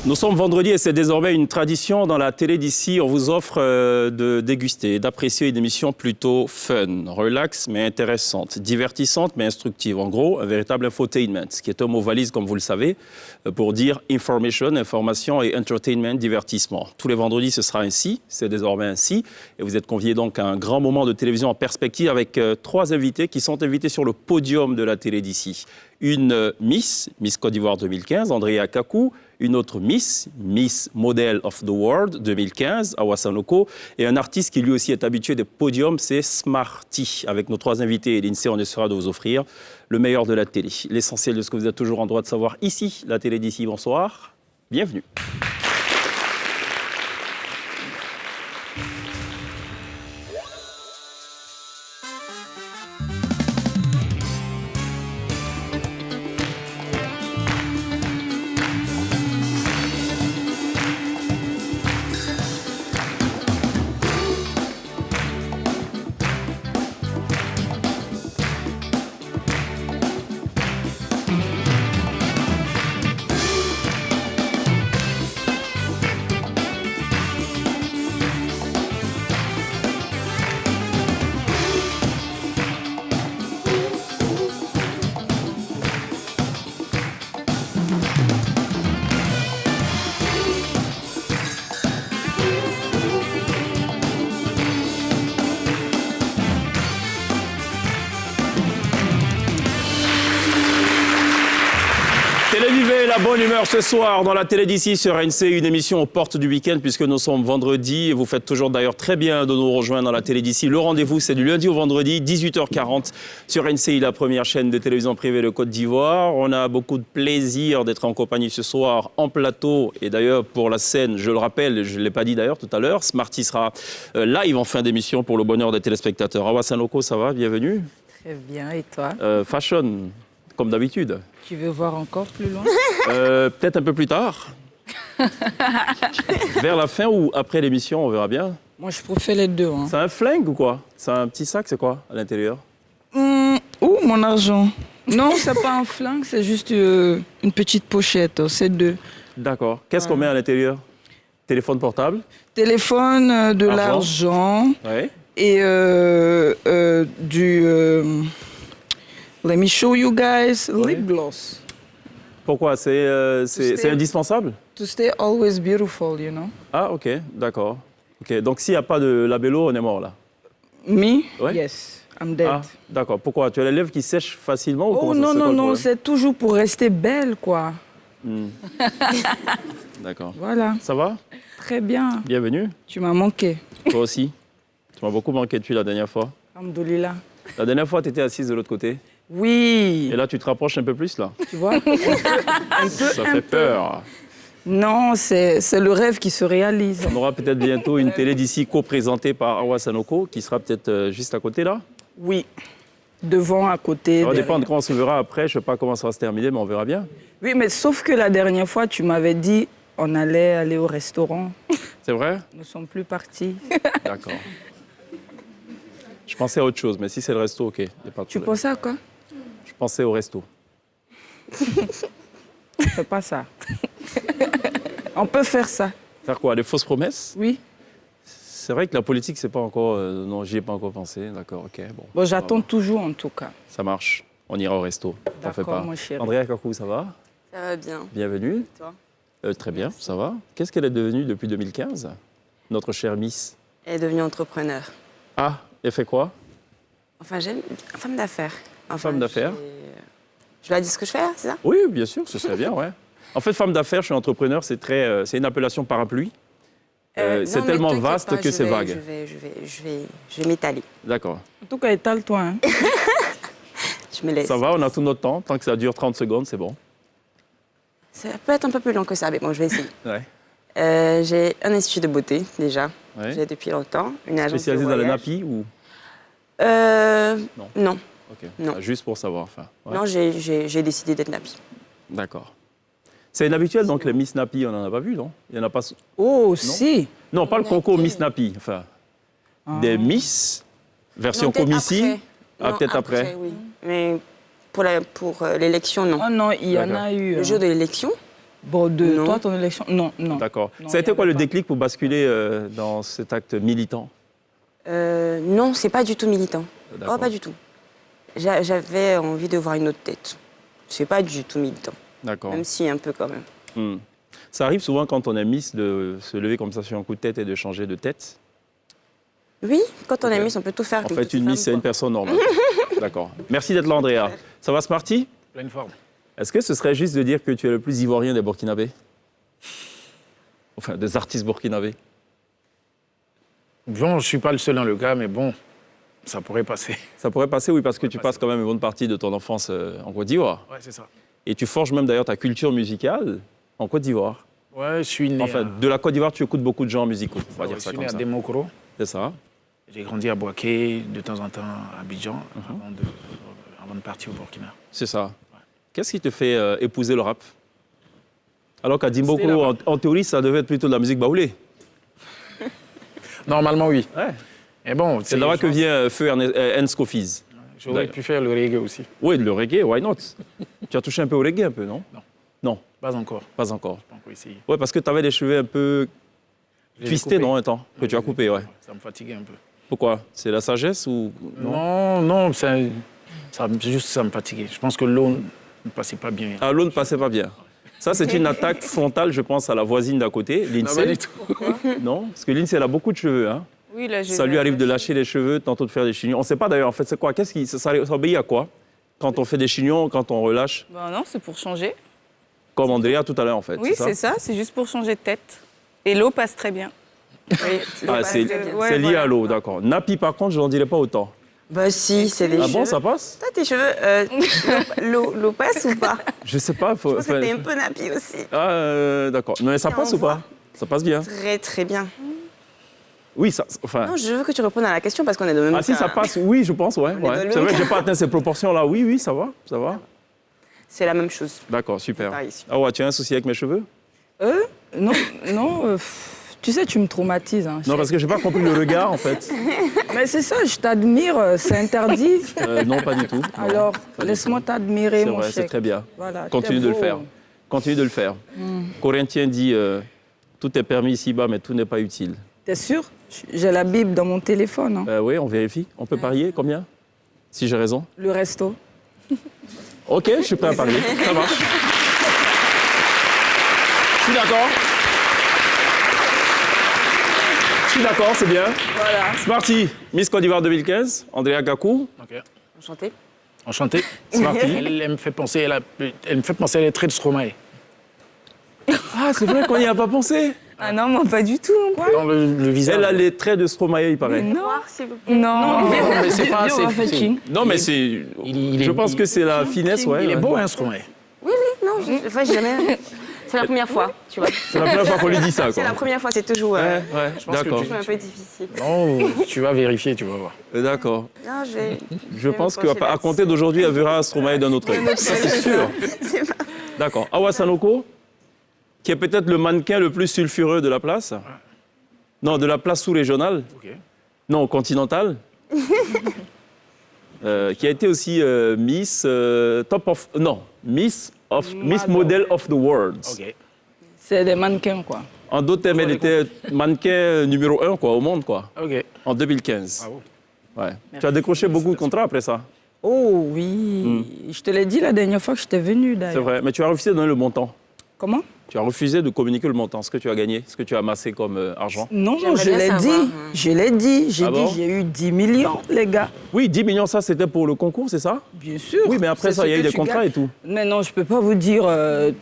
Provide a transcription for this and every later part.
Nous sommes vendredi et c'est désormais une tradition dans la télé d'ici. On vous offre de déguster, d'apprécier une émission plutôt fun, relax mais intéressante, divertissante mais instructive. En gros, un véritable infotainment, ce qui est un mot valise comme vous le savez, pour dire information, information et entertainment, divertissement. Tous les vendredis, ce sera ainsi, c'est désormais ainsi. Et vous êtes conviés donc à un grand moment de télévision en perspective avec trois invités qui sont invités sur le podium de la télé d'ici. Une Miss Côte d'Ivoire 2015, Andrea Kakou. Une autre Miss Model of the World 2015, Awa Sanoko, et un artiste qui lui aussi est habitué des podiums, c'est Smarty. Avec nos trois invités, l'INSEE, on essaiera de vous offrir le meilleur de la télé. L'essentiel de ce que vous êtes toujours en droit de savoir ici, la télé d'ici. Bonsoir, bienvenue. Télévivez la bonne humeur ce soir dans la télé d'ici sur RNC, une émission aux portes du week-end puisque nous sommes vendredi et vous faites toujours d'ailleurs très bien de nous rejoindre dans la télé d'ici. Le rendez-vous, c'est du lundi au vendredi, 18h40 sur RNC, la première chaîne de télévision privée de Côte d'Ivoire. On a beaucoup de plaisir d'être en compagnie ce soir en plateau et d'ailleurs pour la scène, je le rappelle, je ne l'ai pas dit d'ailleurs tout à l'heure, Smarty sera live en fin d'émission pour le bonheur des téléspectateurs. Awa Sanoko, ça va? Bienvenue. Très bien, et toi? Fashion, comme d'habitude. Tu veux voir encore plus loin? Peut-être un peu plus tard. Vers la fin ou après l'émission, on verra bien. Moi, je préfère les deux. Hein. C'est un flingue ou quoi? C'est un petit sac, c'est quoi à l'intérieur? Où mon argent? Non, c'est pas un flingue, c'est juste une petite pochette, c'est deux. D'accord. Qu'est-ce qu'on met à l'intérieur? Téléphone portable? Téléphone, de l'argent ouais. Et du... let me show you guys, lip gloss. Pourquoi? C'est indispensable? To stay always beautiful, you know. Ah, ok, d'accord. Ok, donc s'il n'y a pas de labello, on est mort là? Me? Ouais. Yes, I'm dead. Ah, d'accord. Pourquoi? Tu as les lèvres qui sèchent facilement ou Oh comment non, non, c'est toujours pour rester belle, quoi. D'accord. Voilà. Ça va? Très bien. Bienvenue. Tu m'as manqué. Toi aussi. Tu m'as beaucoup manqué depuis la dernière fois. Alhamdoulilah. La dernière fois, tu étais assise de l'autre côté. Oui. Et là, tu te rapproches un peu plus, là. Tu vois? Ça fait peur. Non, c'est le rêve qui se réalise. On aura peut-être bientôt une télé d'ici co-présentée par Awa Sanoko, qui sera peut-être juste à côté, là. Oui. Devant, à côté. Ça va dépendre de comment on se verra après. Je ne sais pas comment ça va se terminer, mais on verra bien. Oui, mais sauf que la dernière fois, tu m'avais dit on allait aller au restaurant. C'est vrai? Nous ne sommes plus partis. D'accord. Je pensais à autre chose, mais si c'est le resto, OK. Y a pas de Tu problème. pensais à quoi? Je pensais au resto. C'est pas ça. On peut faire ça. Faire quoi? Des fausses promesses? Oui. C'est vrai que la politique, c'est pas encore... non, j'y ai pas encore pensé. D'accord, OK. Bon, j'attends toujours, en tout cas. Ça marche. On ira au resto. T'en fais D'accord, pas. mon chéri. Andrea Kakou, ça va? Ça va bien. Bienvenue. Toi? Très bien, ça va. Qu'est-ce qu'elle est devenue depuis 2015, notre chère Miss? Elle est devenue entrepreneur. Ah, elle fait quoi? Enfin, j'aime... Femme d'affaires. Enfin, Femme d'affaires. Je dois dire ce que je fais, c'est ça? Oui, bien sûr, ce serait bien, ouais. En fait, femme d'affaires, je suis entrepreneur, c'est c'est une appellation parapluie. Non, c'est mais tellement t'inquiète vaste pas, que c'est vague. Je vais m'étaler. D'accord. En tout cas, étale-toi. Hein. Je me laisse. Ça va, on a tout notre temps. Tant que ça dure 30 secondes, c'est bon. Ça peut être un peu plus long que ça, mais bon, je vais essayer. Ouais. J'ai un institut de beauté, déjà. Ouais. J'ai depuis longtemps. Une agence Spécialisée de dans le voyage. nappy ou... Non. Ok. Non. Ah, juste pour savoir. Enfin, ouais. Non, j'ai décidé d'être nappy. D'accord. C'est inhabituel, donc les Miss Nappy, on n'en a pas vu, non? Il y en a pas... Oh, si. Non, pas le concours Miss Nappy. Enfin, des Miss, version Non, peut-être Comici. après. Ah, Non, peut-être après. Oui. Mais pour l'élection, non. Oh non, il y en a eu. Le jour de l'élection, Bon, de Non. toi, ton élection? Non, non. D'accord. Non, Ça a il été y quoi avait le pas. déclic pour basculer dans cet acte militant? Non, c'est pas du tout militant. D'accord. Oh, pas du tout. J'avais envie de voir une autre tête. C'est pas du tout militant, D'accord. même si un peu quand même. Hmm. Ça arrive souvent quand on est Miss de se lever comme ça sur un coup de tête et de changer de tête. Oui, quand on Ok. est Miss, on peut tout faire. En comme fait, toutes une les Miss, c'est femmes, une quoi. personne normale. D'accord. Merci d'être là, Andrea. Ça va, Smarty? Pleine forme. Est-ce que ce serait juste de dire que tu es le plus ivoirien des Burkinabés? Enfin, des artistes burkinabés. Bon, je ne suis pas le seul dans le cas, mais bon, ça pourrait passer. Ça pourrait passer, oui, parce que tu passes quand même une bonne partie de ton enfance en Côte d'Ivoire. Ouais, c'est ça. Et tu forges même d'ailleurs ta culture musicale en Côte d'Ivoire. Ouais, je suis né Enfin, de la Côte d'Ivoire, tu écoutes beaucoup de gens musicaux, on va dire je ça suis comme né à ça. Demokoro. C'est ça. J'ai grandi à Boaké, de temps en temps à Abidjan, avant de partir au Burkina. C'est ça. Qu'est-ce qui te fait épouser le rap? Alors qu'à Dimbokro, là-bas. en théorie, ça devait être plutôt de la musique baoulée. Normalement, oui. Ouais. Et bon, C'est là-bas que vient Feu Ernest Kofiz. J'aurais pu faire le reggae aussi. Oui, le reggae, why not? Tu as touché un peu au reggae, un peu, non? Non. Non, Pas encore. pas encore. Pas encore essayé. Ouais, parce que tu avais les cheveux un peu Je les ai twistés, coupés. non, un temps, que tu as coupé, ouais. Ça me fatiguait un peu. Pourquoi? C'est la sagesse ou... Non, ça me fatiguait. Je pense que l'eau ne passait pas bien. Ah, l'eau ne passait pas bien. Ça, c'est une attaque frontale, je pense, à la voisine d'à côté, Non, pas Lindsay. du tout. Non, parce que Lindsay, elle a beaucoup de cheveux, hein. Oui, là, Ça lui arrive de lâcher les cheveux, tantôt de faire des chignons. On ne sait pas d'ailleurs, en fait, c'est quoi? Qu'est-ce qui... ça obéit à quoi? Quand on fait des chignons, quand on relâche, Ben non, c'est pour changer. comme Andrea tout à l'heure, en fait. Oui, c'est ça, c'est juste pour changer de tête. Et l'eau passe très bien. Oui, Ah, c'est Ouais, c'est lié voilà. à l'eau, d'accord. Napi, par contre, je n'en dirais pas autant. Bah si, c'est les Ah cheveux. bon, ça passe? Toi, tes cheveux, l'eau passe ou pas? Je sais pas. Je pense que t'es un peu nappy aussi. Ah, d'accord. Mais ça Et passe on ou pas? Ça passe bien. Très, très bien. Oui, ça... Enfin... Non, je veux que tu répondes à la question parce qu'on est dans le même Ah si, cas. ça passe, oui, je pense, ouais. est dans ouais. le C'est même vrai que cas. j'ai pas atteint ces proportions-là. Oui, oui, ça va, ça va. C'est la même chose. D'accord, super. Pareil ici. Ah ouais, tu as un souci avec mes cheveux? Non, non. Tu sais, tu me traumatises. Hein. Non, parce que j'ai pas compris le regard, en fait. Mais c'est ça, je t'admire, c'est interdit. Non, pas du tout. Non, Alors, pas du laisse-moi tout. t'admirer, C'est mon vrai, c'est chèque. très bien. Voilà, Continue t'es de le beau. faire. Continue de le faire. Corinthiens dit tout est permis ici-bas, mais tout n'est pas utile. T'es sûr? J'ai la Bible dans mon téléphone. Hein. Oui, on vérifie. On peut parier combien? Si j'ai raison. Le resto. Ok, je suis prêt à parier. Ça marche. Je suis d'accord. Je suis d'accord, c'est bien. Voilà. C'est parti. Miss Côte d'Ivoire 2015, Andrea Gakou. Ok. Enchantée. Enchanté. Smarty. Elle me fait penser, elle me fait penser à les traits de Stromae. Ah, c'est vrai qu'on n'y a pas pensé. Ah non, moi pas du tout. Quoi? Dans le visage. Elle a les traits de Stromae, il paraît. Non. Voir, s'il vous plaît. Non. mais c'est pas Viens, on va faire assez. King. Non, mais c'est. il est- Je pense que c'est la finesse, ouais. Il est ouais. beau, hein, Stromae. Oui, non, enfin, j'ai jamais... C'est la première fois, tu vois. C'est la première fois qu'on lui dit ça, C'est quoi. la première fois, c'est toujours, Ouais, pense que d'accord. toujours un peu difficile. Non, tu vas vérifier, tu vas voir. D'accord. Non, je vais... Je pense me pencher qu'à là-dessus. compter d'aujourd'hui, elle verra Stromae d'un autre œil. Ça, c'est sûr. C'est pas- D'accord. Awa Sanoko, qui est peut-être le mannequin le plus sulfureux de la place. Non, de la place sous-régionale. Ok. Non, continentale. Qui a été aussi Miss Top of... Non, Miss Model of the World. Ok. C'est des mannequins, quoi. En d'autres termes, elle était mannequin numéro 1 quoi, au monde, quoi, Ok. en 2015. Bravo. Ouais. Tu as décroché beaucoup de contrats après ça. Oh oui, je te l'ai dit la dernière fois que j'étais venue, C'est d'ailleurs. vrai. Mais tu as refusé de donner le montant. Comment? Tu as refusé de communiquer le montant, ce que tu as gagné, ce que tu as amassé comme argent. Non, J'aimerais je bien l'ai savoir, dit. hein. Je l'ai dit. J'ai Ah dit, bon j'ai eu 10 millions, les gars. Oui, 10 millions, ça, c'était pour le concours, c'est ça? Bien sûr. Oui, mais après C'est ça, ce il y a eu que des tu contrats gagnes. et tout. Mais non, je ne peux pas vous dire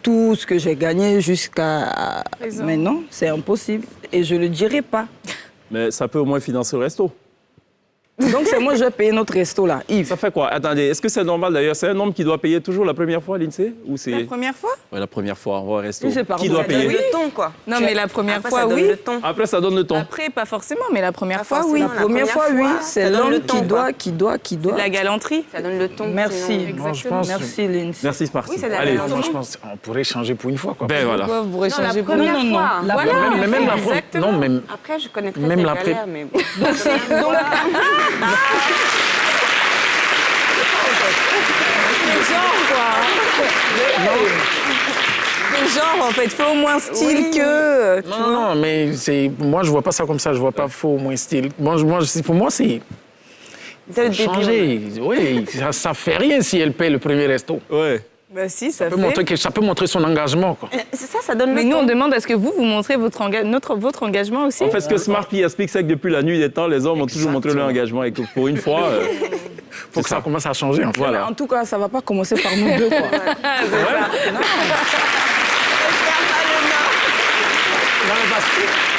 tout ce que j'ai gagné jusqu'à... Présent. Mais non, c'est impossible. Et je ne le dirai pas. Mais ça peut au moins financer le resto. Donc c'est moi, je vais payer notre resto, là, Yves. Ça fait quoi? Attendez, est-ce que c'est normal d'ailleurs? C'est un homme qui doit payer toujours la première fois, l'INSEE? Ou c'est... La première fois? Ouais, la première fois, on va au resto. Oui, c'est par Qui mois. doit Ça donne payer? le ton, quoi. Non, mais la première Après, fois, ça donne oui. le ton. Après, ça donne le ton. Après, pas forcément, mais la première Pas fois, forcément. oui. La La première fois, première oui, fois, c'est ça donne l'homme le ton, qui doit. La galanterie. Ça donne le ton. Merci. sinon- Moi, je pense, Merci, Lindsay. Merci, c'est parti. Oui, c'est la Allez. galanterie. moi, je pense qu'on pourrait changer pour une fois. Quoi. Ben voilà. Pourquoi vous pourrez Non, la changer pour première Non, non, non. fois. La Voilà. première- même la Exactement. Non, même. Après, je connaîtrai Même tes la galères, mais bon. genre, en fait. Faut au moins style Oui. que... Non, mais moi, je vois pas ça comme ça. Je vois pas faux, moins style. Pour moi, c'est Dès le début, changer. Oui, ça fait rien si elle paye le premier resto. Ouais. Bah si, ça Ça peut montrer son engagement, quoi. C'est ça, ça donne Mais le nous, temps. on demande à ce que vous montrez votre engagement aussi. En fait, ce que Smarty explique, c'est que depuis la nuit des temps, les hommes ont toujours montré leur engagement et que pour une fois, Faut que ça commence à changer, en fait. voilà. En tout cas, ça va pas commencer par nous deux, quoi.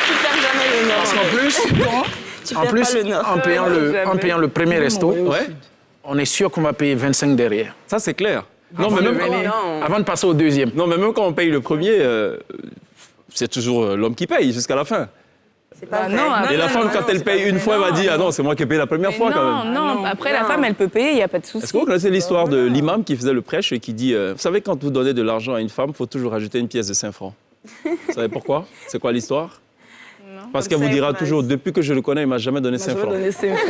Tu perds jamais le nord. Parce qu'en plus, Tu perds pas le nord. en payant le premier resto, Ouais, on est sûr qu'on va payer 25 derrière. ça c'est clair. Non, Avant mais de même, venir- non. avant de passer au deuxième. non, mais même quand on paye le premier, c'est toujours l'homme qui paye jusqu'à la fin. C'est pas Bah vrai. non, Et la femme, quand elle paye une fois, elle va dire, ah non, c'est moi qui ai payé la première fois quand même. Non, après, la femme, elle peut payer, il n'y a pas de souci. Est-ce que vous connaissez l'histoire de l'imam qui faisait le prêche et qui dit, vous savez, quand vous donnez de l'argent à une femme, il faut toujours ajouter une pièce de 5 francs. Vous savez pourquoi? C'est quoi l'histoire? Parce qu'elle vous Comme ça, dira il toujours, depuis que je le connais, il m'a jamais donné 5 Je vais francs. donner 5 francs.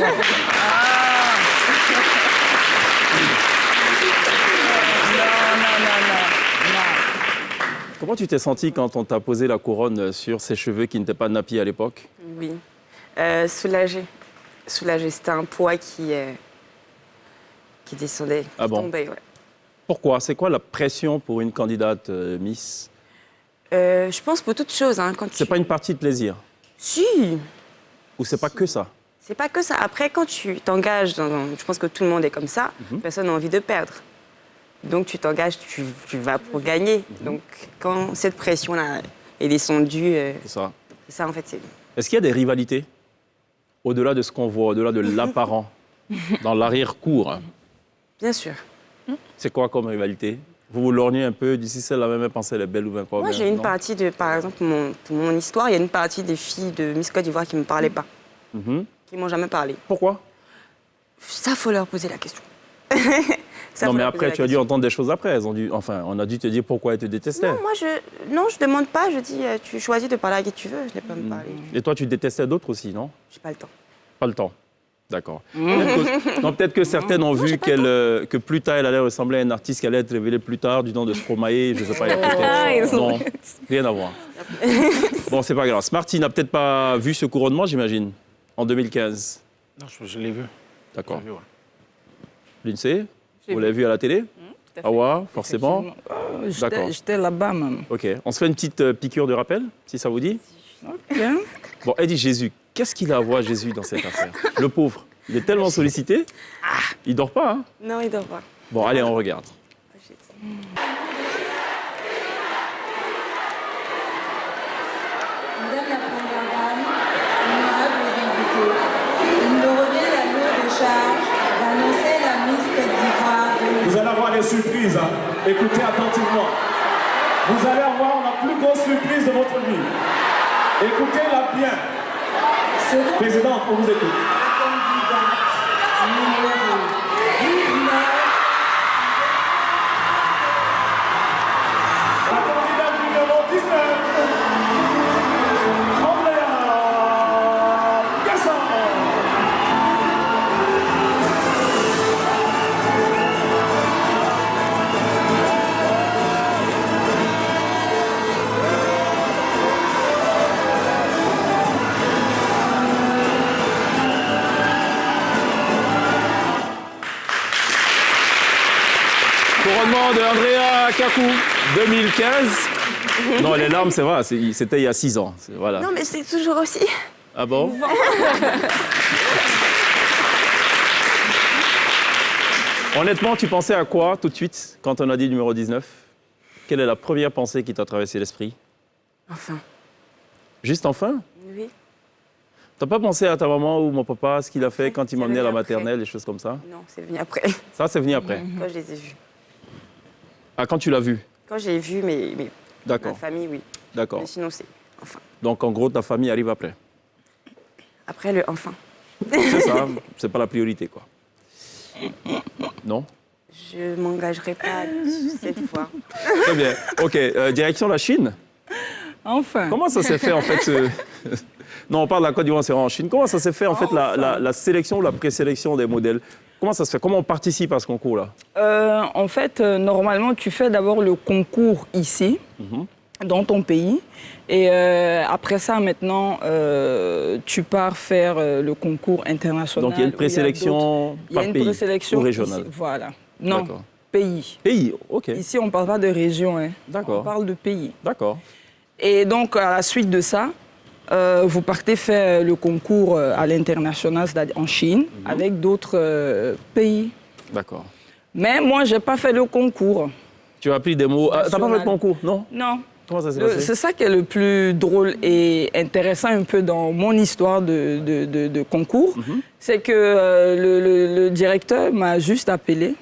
Comment tu t'es senti quand on t'a posé la couronne sur ses cheveux qui n'étaient pas nappés à l'époque? Oui. Soulagée. Soulagée. C'était un poids qui descendait. Ah qui bon? tombait, ouais. Pourquoi? C'est quoi la pression pour une candidate Miss? Je pense pour toute chose. Hein, quand C'est tu... pas une partie de plaisir? Si. Ou c'est pas que ça? C'est pas que ça. Après, quand tu t'engages, je pense que tout le monde est comme ça, personne n'a envie de perdre. Donc tu t'engages, tu vas pour gagner. Donc quand cette pression-là est descendue, C'est ça. c'est ça en fait. Est-ce qu'il y a des rivalités? Au-delà de ce qu'on voit, au-delà de l'apparent, dans l'arrière-cour, Bien sûr. c'est quoi comme rivalité? Vous vous lorgnez un peu, d'ici celle-là même, elle pensait elle est belle ou bien quoi? Moi, bien, j'ai une non? partie de, par exemple, pour mon histoire, il y a une partie des filles de Miss Côte d'Ivoire qui ne me parlaient pas, Mhm. qui m'ont jamais parlé. Pourquoi? Ça, faut leur poser la question. Ça, Non, faut mais leur après, poser la tu as dû question. entendre des choses après. Elles ont dû, enfin, on a dû te dire pourquoi elles te détestaient. Non, moi, je demande pas. Je dis, tu choisis de parler à qui tu veux. Je n'ai pas à me parler. Et toi, tu détestais d'autres aussi, non? J'ai pas le temps. Pas le temps. D'accord. Peut-être que certaines ont vu que plus tard, elle allait ressembler à un artiste qui allait être révélé plus tard du nom de Stromae, je sais pas, il y a peut-être... ils Non, rien à voir. Bon, c'est pas grave. Smarty n'a peut-être pas vu ce couronnement, j'imagine, en 2015. Non, je l'ai vu. D'accord. Je l'ai vu, ouais. Lindsay, J'ai vous vu. l'avez vu à la télé? Tout à fait. Awa, forcément. D'accord. J'étais là-bas, même. OK. On se fait une petite piqûre de rappel, si ça vous dit? Ok. Bon, Eddie, Jésus, qu'est-ce qu'il a à voir, Jésus, dans cette affaire? Le pauvre, il est tellement sollicité, il dort pas, hein? Non, il dort pas. Bon, allez, on regarde. Madame la Première Dame, honorables invités, il me revient la lourde charge d'annoncer la Miss Côte d'Ivoire 2020. Vous allez avoir des surprises. Hein. Écoutez attentivement. Vous allez avoir la plus grosse surprise de votre vie. Écoutez-la bien. Seconde Présidente, on vous écoute. candidate numéro 19. La candidate numéro 19. Andrea Gasson. Couronnement de Andrea Kakou, 2015. Non, les larmes, c'est vrai, c'était il y a 6 ans. Voilà. Non, mais c'est toujours aussi. Ah bon? Honnêtement, tu pensais à quoi tout de suite quand on a dit numéro 19? Quelle est la première pensée qui t'a traversé l'esprit? Enfin, Juste enfin? oui. T'as pas pensé à ta maman ou mon papa, ce qu'il a fait quand il C'est m'a emmené à la venu après. maternelle, des choses comme ça? Non, c'est venu après, Ça, c'est venu après. quand je les ai vus. Ah, quand tu l'as vu? Quand j'ai vu ma D'accord, famille, oui. d'accord. Mais sinon, c'est enfin. Donc, en gros, ta famille arrive après. Après le enfin. C'est ça, c'est pas la priorité, quoi. Non? Je m'engagerai pas cette fois. Très bien. OK, direction la Chine. Enfin. Comment ça s'est fait, en fait, Non, on parle de la Côte d'Ivoire, c'est en Chine. Comment ça s'est fait, en fait, la sélection ou la présélection des modèles? comment ça se fait? Comment on participe à ce concours-là? En fait, normalement, tu fais d'abord le concours ici, dans ton pays. Et après ça, maintenant, tu pars faire le concours international. Donc, il y a une présélection par pays ou régional? Ici, voilà. Non, D'accord. pays. Pays, OK. Ici, on ne parle pas de région, hein. D'accord. On parle de pays. D'accord. Et donc, à la suite de ça, vous partez faire le concours à l'international, c'est-à-dire en Chine, avec d'autres pays. D'accord. Mais moi, je n'ai pas fait le concours. Tu as appris des mots. Ah, t'as pas fait le National. concours, non? Non. Comment ça s'est passé? C'est ça qui est le plus drôle et intéressant un peu dans mon histoire de concours. C'est que le directeur m'a juste appelé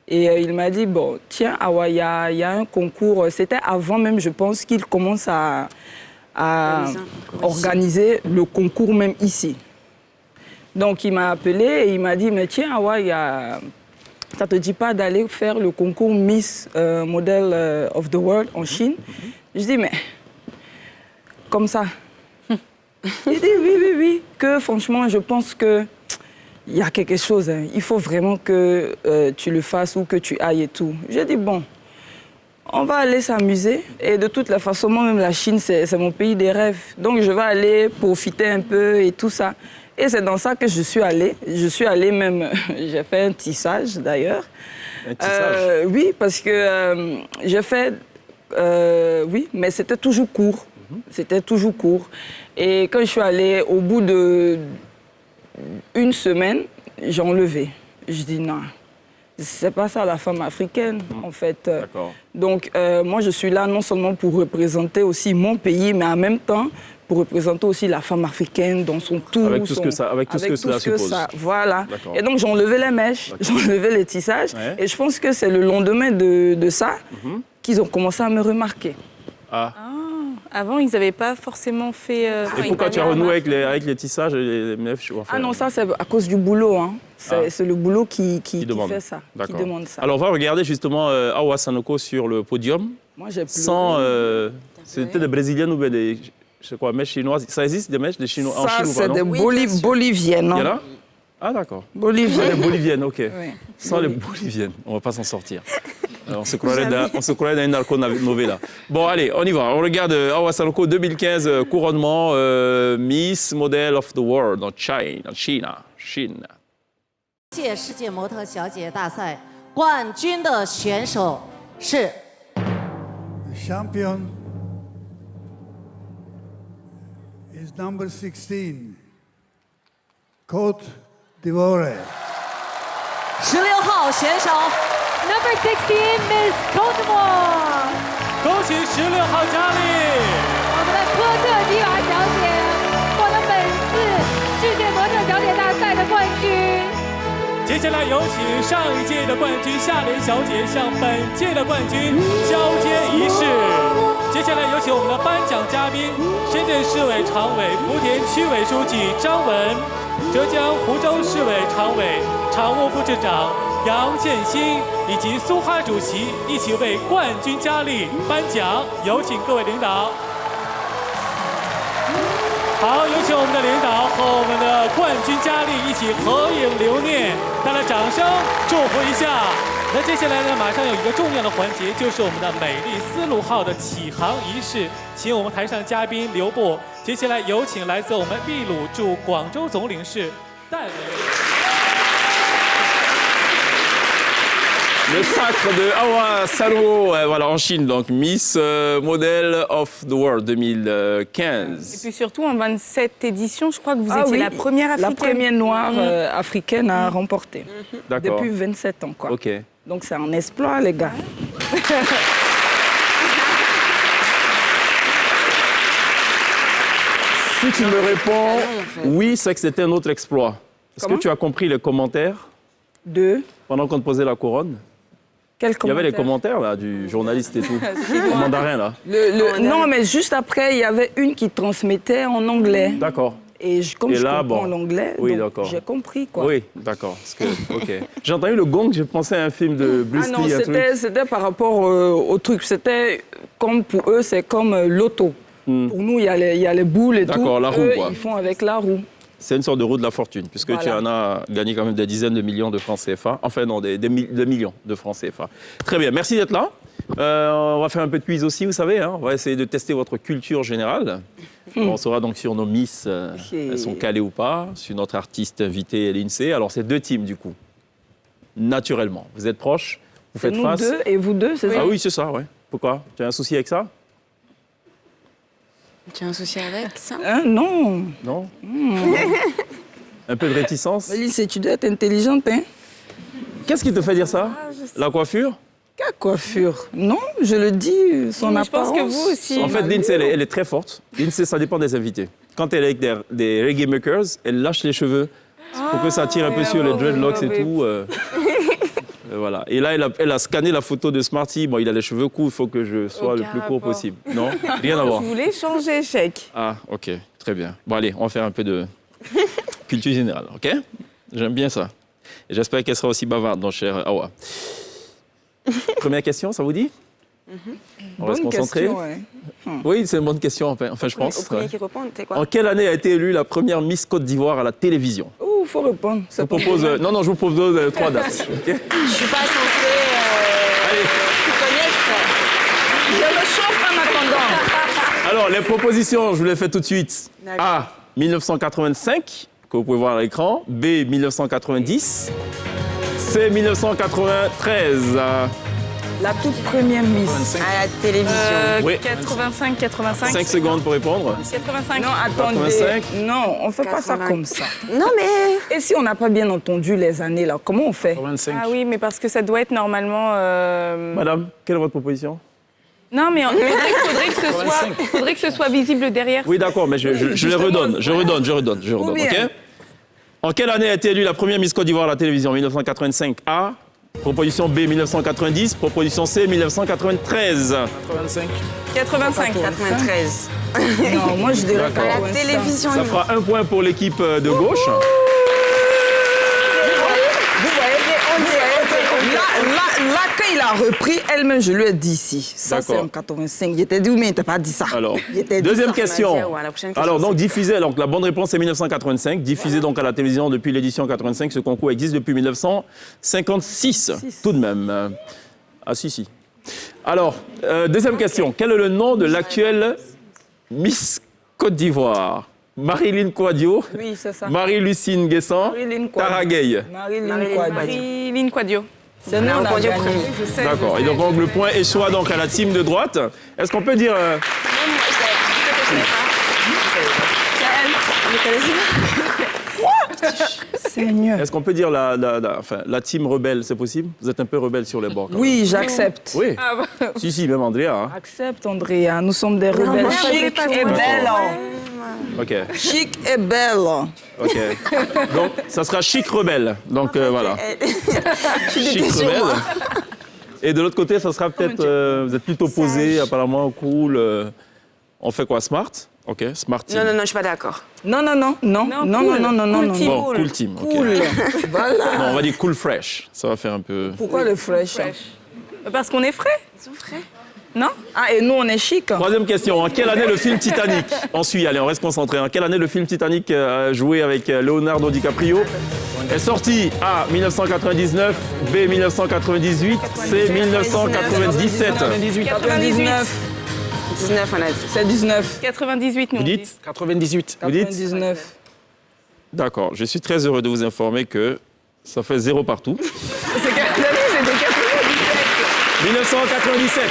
et il m'a dit, bon, tiens, Awa, il y a un concours. C'était avant même, je pense, qu'il commence à organiser le concours même ici. Donc il m'a appelé et il m'a dit, mais tiens, Awa, ça ne te dit pas d'aller faire le concours Miss Model of the World en Chine? Je dis, mais comme ça. Il dit, oui, que franchement, je pense qu'il y a quelque chose. Hein. Il faut vraiment que tu le fasses ou que tu ailles et tout. J'ai dit, bon, on va aller s'amuser. Et de toute la façon, moi-même, la Chine, c'est mon pays des rêves. Donc, je vais aller profiter un peu et tout ça. Et c'est dans ça que je suis allée. Je suis allée même, j'ai fait un tissage d'ailleurs. Un tissage? Oui, parce que j'ai fait, oui, mais c'était toujours court. C'était toujours court. Et quand je suis allée, au bout d'une semaine, j'ai enlevé. Je dis non, c'est pas ça la femme africaine, en fait. D'accord. Donc, moi, je suis là non seulement pour représenter aussi mon pays, mais en même temps, pour représenter aussi la femme africaine dans son tout. Avec tout ce que ça, avec tout ce que cela suppose. Voilà. D'accord. Et donc, j'ai enlevé les mèches, j'ai enlevé les tissages. Ouais. Et je pense que c'est le lendemain de ça qu'ils ont commencé à me remarquer. Ah. Avant, ils n'avaient pas forcément fait... Et pourquoi tu as renoué avec les tissages et les mèches? Enfin, Ah non, ça, c'est à cause du boulot. Hein. C'est le boulot qui demande. fait ça, qui D'accord. demande ça. Alors, on va regarder justement Awa Sanoko sur le podium. Moi, j'ai pleuré. Sans... C'était des Brésiliennes ou bien des... Je sais quoi, mèches chinoises. Ça existe des mèches des Chinois, en Ça, Chine ou pas, c'est non? des boliviennes. Il y en Hein. a? Ah, d'accord. Boliviennes. Les boliviennes, OK. Oui. Sans les boliviennes, on ne va pas s'en sortir. On se croirait dans une narco-novella. Bon, allez, on y va. On regarde Awa Sanoko 2015, couronnement Miss Model of the World en Chine. 届世界模特小姐大赛冠军的选手是 Champion is number 16, Côte d'Ivoire. 16号选手 Number 16, Miss Côte d'Ivoire. 恭喜16号佳丽！我们的科特迪瓦小姐获得本次世界模特小姐大赛的冠军。接下来有请上一届的冠军夏莲小姐向本届的冠军交接仪式。接下来有请我们的颁奖嘉宾：深圳市委常委、福田区委书记张文，浙江湖州市委常委、常务副市长杨建新以及苏哈主席一起为冠军佳丽颁奖。有请各位领导。好，有请我们的领导和我们的冠军佳丽一起合影留念，带来掌声祝福一下。那接下来呢，马上有一个重要的环节，就是我们的美丽丝路号的起航仪式，请我们台上嘉宾留步。接下来有请来自我们秘鲁驻广州总领事戴维。 Le sacre de Awa Sanoko, voilà, en Chine, donc Miss Model of the World 2015. Et puis surtout, en 27 éditions, je crois que vous étiez la première africaine. La première noire africaine à remporter. D'accord. Depuis 27 ans, quoi. OK. Donc c'est un exploit, les gars. Si tu me réponds oui, c'est que c'était un autre exploit. Est-ce que Comment? tu as compris les commentaires pendant qu'on te posait la couronne? Quel Il y avait les commentaire? commentaires là, du journaliste et tout. En mandarin là. Non, mais juste après, il y avait une qui transmettait en anglais. D'accord. Et comme je là, comprends bon. l'anglais, Oui, donc d'accord. j'ai compris, quoi. Oui, d'accord. OK. J'ai entendu le gong, j'ai pensé à un film de Bruce Ah non, Lee. c'était par rapport au truc. C'était comme pour eux, c'est comme l'auto. Pour nous, il y a les boules et tout. D'accord, la roue, Eux, quoi. ils font avec la roue. C'est une sorte de roue de la fortune, puisque tu en as gagné quand même des dizaines de millions de francs CFA. Enfin, non, des millions de francs CFA. Très bien, merci d'être là. On va faire un peu de quiz aussi, vous savez. Hein. On va essayer de tester votre culture générale. On saura donc sur nos Miss, elles sont calées ou pas, sur notre artiste invité, l'INSEE. Alors, c'est 2 teams, du coup. Naturellement. Vous êtes proches, vous faites face. Nous 2 et vous 2, c'est ça? Ah oui, c'est ça, ouais. Pourquoi? Tu as un souci avec ça? Tu as un souci avec ça? Non. Non. Un peu de réticence? Alice, tu dois être intelligente, hein? Qu'est-ce qui te fait dire ça? La coiffure? Quelle coiffure? Non, je le dis, son apparence. Je pense que vous aussi. En fait, l'INSEE, elle est très forte. L'INSEE, ça dépend des invités. Quand elle est avec des reggae makers, elle lâche les cheveux pour que ça tire un peu sur les dreadlocks et tout. Voilà. Et là, elle a scanné la photo de Smarty. Bon, il a les cheveux courts, il faut que je sois le plus court possible. Non? Rien à voir. Je voulais changer, chèque. Ah, ok. Très bien. Bon, allez, on va faire un peu de culture générale, ok? J'aime bien ça. Et j'espère qu'elle sera aussi bavarde, donc chère Awa. Première question, ça vous dit? On va se concentrer. Question, ouais. Oui, c'est une bonne question, enfin je pense. Au premier qui répond, c'est quoi? En quelle année a été élue la première Miss Côte d'Ivoire à la télévision? Il faut répondre. Je vous propose, non, je vous propose 3 dates. Okay? Je suis pas censée connaître. Je me chauffe en attendant. Alors, les propositions, je vous les fais tout de suite. A, 1985, que vous pouvez voir à l'écran. B, 1990. C, 1993. La toute première Miss. À la télévision. Oui. 85, 85. 5 secondes pour répondre. 85. Non, attendez. 85. Non, on ne fait pas ça 80. comme ça. Non, mais... Et si on n'a pas bien entendu les années, là, comment on fait? 25. Ah oui, mais parce que ça doit être normalement... Madame, quelle est votre proposition? Non, mais faudrait que ce soit visible derrière. Oui, d'accord, mais je les redonne. Je redonne. bien. OK? En quelle année a été élue la première Miss Côte d'Ivoire à la télévision? 1985 A. Proposition B, 1990. Proposition C, 1993. 85. 85. 93. Non, moi je dirais À la 85. télévision. Ça fera 1 point pour l'équipe de gauche. Vous voyez, on dirait. Là, quand il a repris, elle-même, je lui ai dit si. Ça, c'est D'accord. en 85. Il était dit, mais il t'a pas dit ça. Alors, Il était dit deuxième ça. question. Ouais, la prochaine question, Alors, donc, c'est- diffusé, donc la bonne réponse est 1985. Diffusé donc à la télévision depuis l'édition 85. Ce concours existe depuis 1956. Tout de même. Ah, si. Alors, deuxième question. Quel est le nom de l'actuelle Miss Côte d'Ivoire? Marilyn Kouadio, Oui, c'est ça. Marie-Lucine Guessant, Marilyn Kouadio. Tara Gueye. Marilyn Marilyn Kouadio. Marilyn Quadio. C'est nous, on a Kouadio gagné. premier. Je sais. D'accord. Et donc, le point échoit donc à la team de droite. Est-ce qu'on peut dire... Seigneur. Est-ce qu'on peut dire la team rebelle, c'est possible? Vous êtes un peu rebelle sur les bords. quand même. Oui, j'accepte. Oui. Si, même Andrea. Hein. Accepte, Andrea. Nous sommes des rebelles moi, chic pas et moi. belles. OK. Chic et belles. OK. Donc, ça sera chic rebelle. Donc, voilà. Chic rebelle. Et de l'autre côté, ça sera peut-être... vous êtes plutôt posé, apparemment, cool. On fait quoi? Smart? OK, smart team. Non, je suis pas d'accord. Non. Cool team. Bon, cool team. OK. Cool. Voilà. Non, on va dire cool fresh. Ça va faire un peu... Pourquoi le fresh? Parce qu'on est frais. Ils sont frais. Non? Ah, et nous, on est chic. Troisième question. En quelle année le film Titanic? On suit, allez, on reste concentré. En quelle année le film Titanic a joué avec Leonardo DiCaprio est sorti? A, 1999, B, 1998, C, 1997. 99. 19, on a dit. C'est 19. 98, nous. Vous on dit. dites? 98. Vous dites? 99. D'accord. Je suis très heureux de vous informer que ça fait 0 partout. C'est 1997.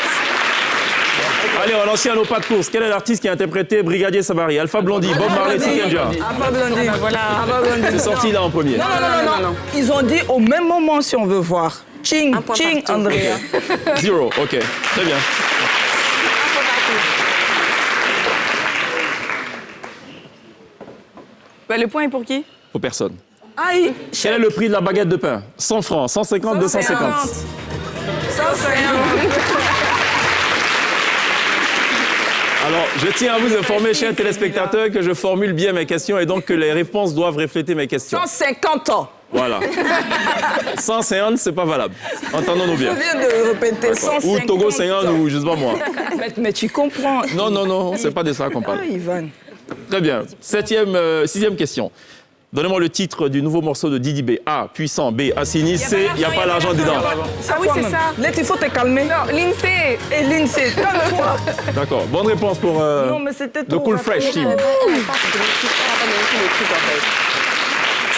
Allez, on va lancer à nos pas de course. Quel est l'artiste qui a interprété Brigadier Sabari? Alpha Blondy, Bob Marley, Sikenja. Alpha Blondy. Voilà. Alpha Blondy. C'est sorti là en premier. Non. Ils ont dit au même moment si on veut voir. Ching, Un point ching, partout. Andrea. 0, OK. Très bien. Bah, le point est pour qui? Pour personne. Aïe. Quel est le prix de la baguette de pain? 100 francs, 150, 250. 150. Alors, je tiens à vous informer, chers téléspectateurs, que je formule bien mes questions et donc que les réponses doivent refléter mes questions. 150 ans. Voilà. 150, c'est pas valable. Entendons-nous Je bien. viens de répéter 150 Ou Togo 50 ans. ou je sais pas moi. Mais tu comprends. Non, c'est pas de ça qu'on Ah, parle. Ivan. Très bien. Sixième question. Donnez-moi le titre du nouveau morceau de Didi B. A, puissant. B, Assini. C, il n'y a pas l'argent dedans. Ah oui, c'est ça. Let, il faut te calmer. Non, l'INSEE. Et l'INSEE, calme-toi. D'accord. Bonne réponse pour Non, mais c'était The trop Cool rapide. Fresh Team.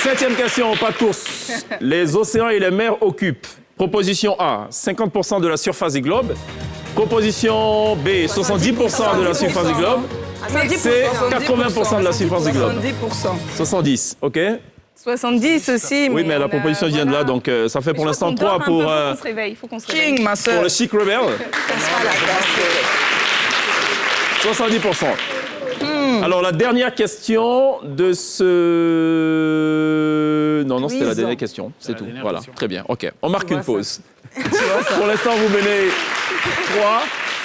7e question, pas de course. Les océans et les mers occupent. Proposition A, 50% de la surface du globe. Proposition B, 70% de la surface du globe. C'est 80% de la surface du globe. 70%. 70, ok? 70 aussi. Oui, mais la proposition vient de là, donc ça fait pour l'instant 3 pour, Il faut qu'on se réveille. Il faut qu'on se réveille. King, ma pour soeur. le Chic Rebel. 70%. Alors, la dernière question de ce... Non, c'était la dernière question, c'est tout. Voilà, très bien, ok. On marque une pause. Pour l'instant, vous menez 3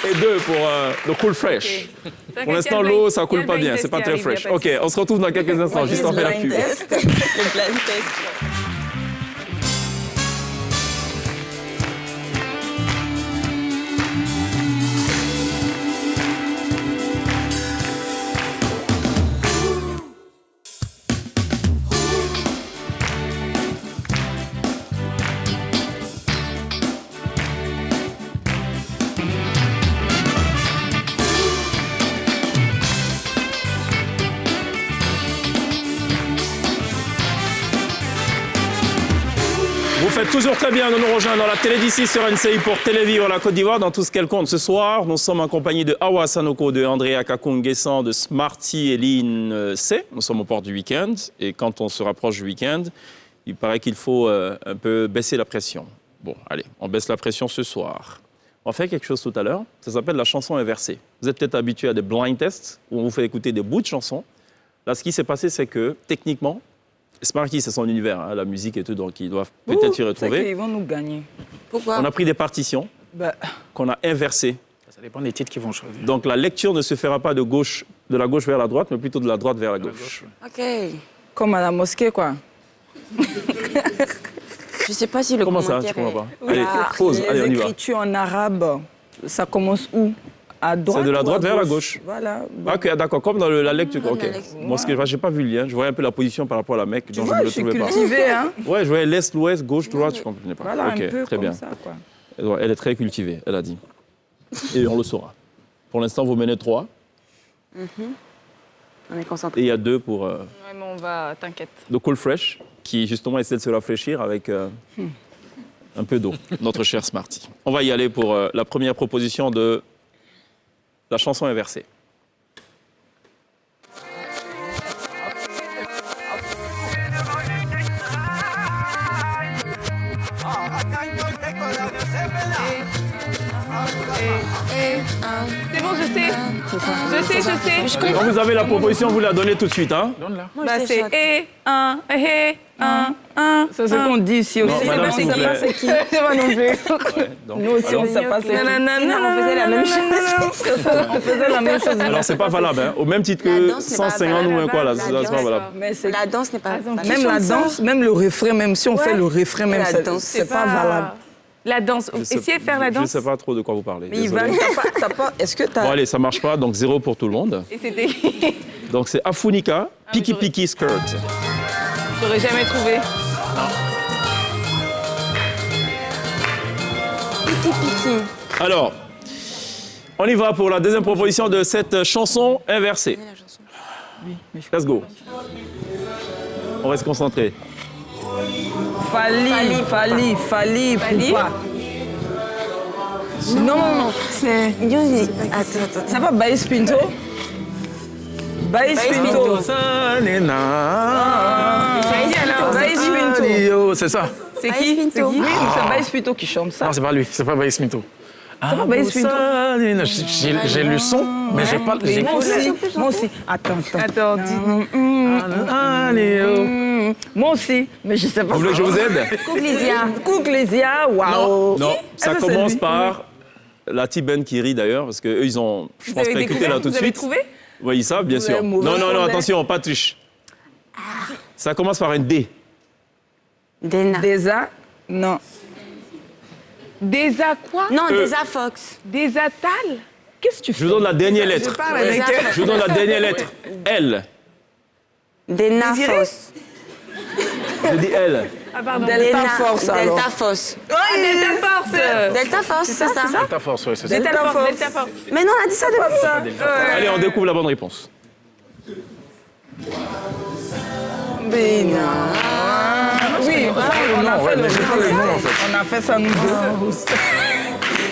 et 2 pour le Cool Fresh. Pour l'instant, l'eau, ça coule pas bien, c'est pas très fresh. Ok, on se retrouve dans quelques instants, juste en fait la pub. Le blind test. Vous faites toujours très bien de nous rejoindre dans la télé d'ici sur NCI pour Télévivre la Côte d'Ivoire dans tout ce qu'elle compte. Ce soir, nous sommes en compagnie de Awa Sanoko, de Andrea Kakung-Guessan, de Smarty et Lynn C. Nous sommes au port du week-end et quand on se rapproche du week-end, il paraît qu'il faut un peu baisser la pression. Bon, allez, on baisse la pression ce soir. On fait quelque chose tout à l'heure, ça s'appelle la chanson inversée. Vous êtes peut-être habitué à des blind tests où on vous fait écouter des bouts de chansons. Là, ce qui s'est passé, c'est que techniquement, Smarty, c'est son univers, hein, la musique et tout, donc ils doivent peut-être s'y C'est retrouver. qu'ils vont nous gagner. Pourquoi? On a pris des partitions Bah, qu'on a inversées. Ça dépend des titres qu'ils vont choisir. Donc la lecture ne se fera pas de la gauche vers la droite, mais plutôt de la droite vers la gauche. Ok. comme à la mosquée, quoi. Je sais pas si le Comment ça? commentaire Je comprends pas. Oui. Allez, pause, Les allez, on y va. écritures en arabe, ça commence où? À droite. C'est de la ou à droite vers la gauche? gauche. Voilà. Ah, ok, d'accord, comme dans la lecture. Comme Ok. la lecture. Moi, ce que j'ai pas vu le lien. Je voyais un peu la position par rapport à la Mecque, Tu donc vois, je ne je suis le trouvais pas. cultivée, hein. Ouais, je voyais l'est, l'ouest, gauche, droite, je ne comprenais pas. Voilà, ok, un peu très comme bien. ça, quoi. Elle est très cultivée, elle a dit. Et on le saura. Pour l'instant, vous menez 3. On est concentré. Et il y a 2 pour Ouais, mais on va, t'inquiète. The Cool Fresh, qui justement essaie de se rafraîchir avec un peu d'eau, notre cher Smarty. On va y aller pour la première proposition de la chanson inversée. C'est bon, je sais. Quand vous avez la proposition, vous la donnez tout de suite. Hein? Donne-la. Bah, c'est et, un, C'est ce qu'on dit ici aussi. Non, madame, s'il vous plaît. C'est qui? Moi non plus. Donc, Nous aussi, on ne sait pas c'est qui. On faisait la même chose. On faisait la même chose. alors, c'est pas valable. Hein? Au même titre La que danse n'est pas 150 ou un quoi, là, La c'est pas danse, valable. Mais c'est La danse n'est pas. même la danse, même le refrain, même si on fait le refrain, même La ça- danse, c'est pas valable. La danse. Essayez de faire la Je ne danse. sais pas trop de quoi vous parlez. Mais Ivan, désolé. t'as pas. Est-ce que Bon, t'as. allez, ça marche pas, donc 0 pour tout le monde. Et c'était. Donc, c'est Afunika, Piki j'aurais- Piki Skirt. J'aurais jamais trouvé. Alors, on y va pour la deuxième proposition de cette chanson inversée. Let's go. On reste concentré. Fali, Poupa. Non, c'est. Attends. Ça va, Baïs Pinto? Baïs Pinto. Baïs Pinto. C'est ça. C'est qui? Baïs C'est Pinto. qui? C'est Baïs Pinto qui chante ça. Non, c'est pas lui. C'est pas Baïs Minto. C'est pas Baïs Pinto. J'ai le son, mais j'ai pas. Mais moi aussi. Moi aussi. Attends. Moi aussi, mais je sais pas. Vous voulez que je vous aide? Kouklésia, waouh. Non, ça c'est commence lui. par la T-Ben qui rit d'ailleurs, parce qu'eux, ils ont, je pense, pas écouté là tout de Vous avez suite. trouvé? Oui, ils savent, bien Vous sûr. avez mauvais Non, fondé. attention, pas de triche. Ça commence par un D. Dena. Déjà, non. Des a quoi? Non, Desa Fox. Des atal? Qu'est-ce que tu fais? Je vous donne la dernière lettre. parle avec eux. Je vous donne la dernière lettre. L. Dena Désiré? Fox. Je dis elle. Ah, pardon. Delta Force, alors. Delta Force. Delta Force. Delta Force, c'est ça. Delta Force, oui, c'est ça. Delta Force. Delta Force. Mais non, on a dit ça depuis ça. Allez, on découvre la bonne réponse. Mais non. Oui, on a fait le nom, en fait. On a fait ça nous deux.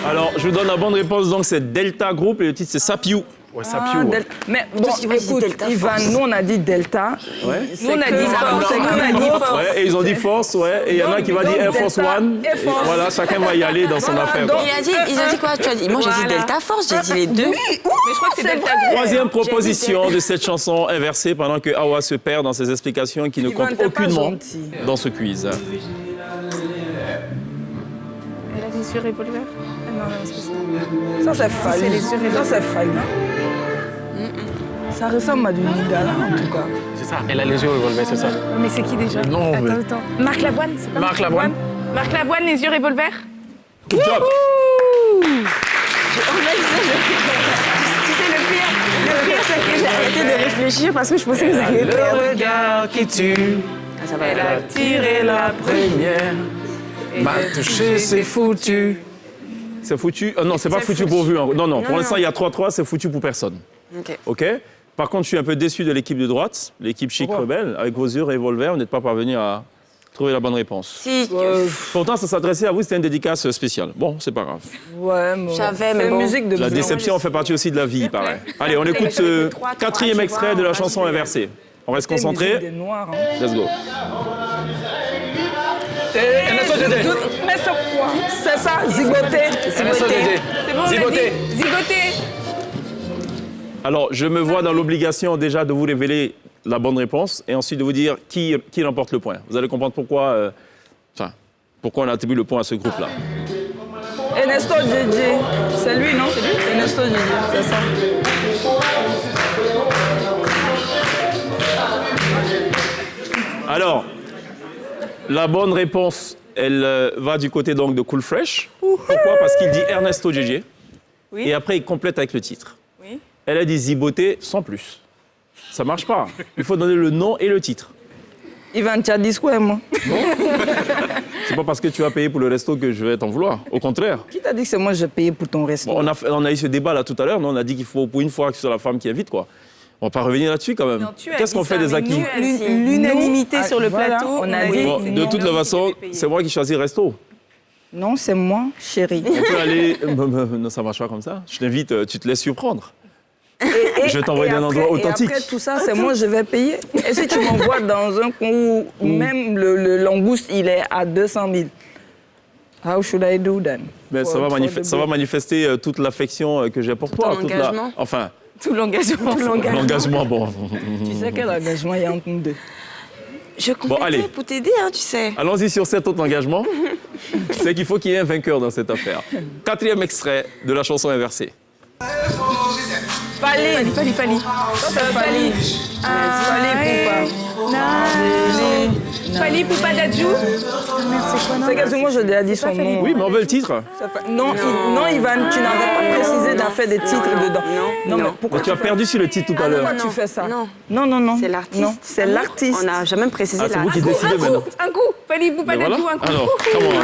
Alors, je vous donne la bonne réponse. Donc, c'est Delta Group et le titre, c'est Sapiou. Ouais, Sapiou. Ouais. Mais bon, écoute, Ivan, nous on a dit Delta. Ouais. Nous, on a dit Force. Nous, on a dit Force. Ouais, et ils ont dit Force, ouais. Et il y en a qui va dire Air Force One. Air Force. Et voilà, chacun va y aller dans son affaire. quoi. Ils ont dit quoi? Tu as dit, moi j'ai dit Delta Force, j'ai dit les deux. Mais je crois que c'est Delta Group. Troisième proposition de cette chanson inversée pendant que Awa se perd dans ses explications qui ne Ivan, comptent t'es pas aucunement gentil. dans ce quiz. Elle a des yeux revolver. Ah non, non, c'est pas ça. Ça c'est Fali. C'est les yeux Ça c'est Fali. Ça ressemble à du Nidala en tout cas. C'est ça, elle a les yeux revolver, c'est ça. Mais c'est qui déjà? Non, mais- Attends. Marc Lavoine, c'est pas Marc Lavoine. Marc Lavoine, les yeux revolver. Good job. Tu sais, le pire, c'est que j'ai arrêté de réfléchir parce que je pensais que vous alliez perdre. Le regard qui tue, Ah, ça va, Elle a tiré la première, m'a touché, c'est foutu. C'est foutu. Non, c'est pas foutu pour vous. Hein. Non, non. Pour l'instant, il y a 3-3, c'est foutu pour personne. Ok. OK? Par contre, je suis un peu déçu de l'équipe de droite, l'équipe Chic Rebelle. Avec vos yeux revolver, vous n'êtes pas parvenu à trouver la bonne réponse. Si, Pourtant, ça s'adressait à vous, c'était une dédicace spéciale. Bon, c'est pas grave. Ouais, mais J'avais, mais c'est bon. musique de La déception fait partie aussi de la vie, il paraît. Allez, on écoute ce quatrième extrait de la chanson inversée. On reste musique concentré. des Noirs. Hein. Let's go. Mais c'est quoi? C'est ça, zigoté. C'est bon, on a Zigoté. dit. Zigoté. Alors, je me vois dans l'obligation déjà de vous révéler la bonne réponse et ensuite de vous dire qui remporte le point. Vous allez comprendre pourquoi, pourquoi on attribue le point à ce groupe-là. Ernesto JJ. C'est lui, non? C'est lui? Ernesto JJ, c'est ça. Alors, la bonne réponse, elle va du côté donc de Cool Fresh. Pourquoi? Parce qu'il dit Ernesto JJ. Oui. Et après, il complète avec le titre. Oui. Elle a dit Ziboté sans plus. Ça marche pas. Il faut donner le nom et le titre. Ivan, tu as dit quoi, moi? C'est pas parce que tu as payé pour le resto que je vais t'en vouloir. Au contraire. Qui t'a dit que c'est moi que j'ai payé pour ton resto? Bon, on a eu ce débat là tout à l'heure. On a dit qu'il faut pour une fois que ce soit la femme qui invite, quoi. On va pas revenir là-dessus quand même. Non, tu as Qu'est-ce dit qu'on fait ça, des mais acquis? L'unanimité Nous, sur le voilà, plateau, on a dit- Bon, c'est de non, toute non, façon, je vais payer. c'est moi qui choisis resto. Non, c'est moi, chérie. On peut aller. Non, ça marche pas comme ça. Je t'invite, tu te laisses surprendre. Je vais t'envoyer dans un endroit authentique. Et après tout ça, c'est moi, je vais payer. Et si tu m'envoies dans un coin où même le langouste, il est à 200 000, how should I do then? Mais ça va manifester toute l'affection que j'ai pour toi. Ton engagement. Enfin, Tout l'engagement. l'engagement, bon. Tu sais quel engagement il y a entre nous deux? Je complétais allez. pour t'aider, hein, tu sais. Allons-y sur cet autre engagement. C'est qu'il faut qu'il y ait un vainqueur dans cette affaire. Quatrième extrait de la chanson inversée. Fali. Fali. Ça, c'est Fali. Fali Poupa Dadju. C'est quasiment, je déjà dit son nom. Oui, mais on veut le titre. Non, Ivan, tu n'avais pas précisé d'affaire des titres dedans. Non. mais pourquoi Mais tu as perdu sur le titre tout à l'heure. pourquoi tu fais ça? Non. Non. C'est l'artiste. Non, c'est l'artiste. On n'a jamais précisé Ah, c'est vous qui l'artiste. décidez maintenant. Un coup. Fali Poupa Mais voilà. Dadju, un coup. Alors, comment Non.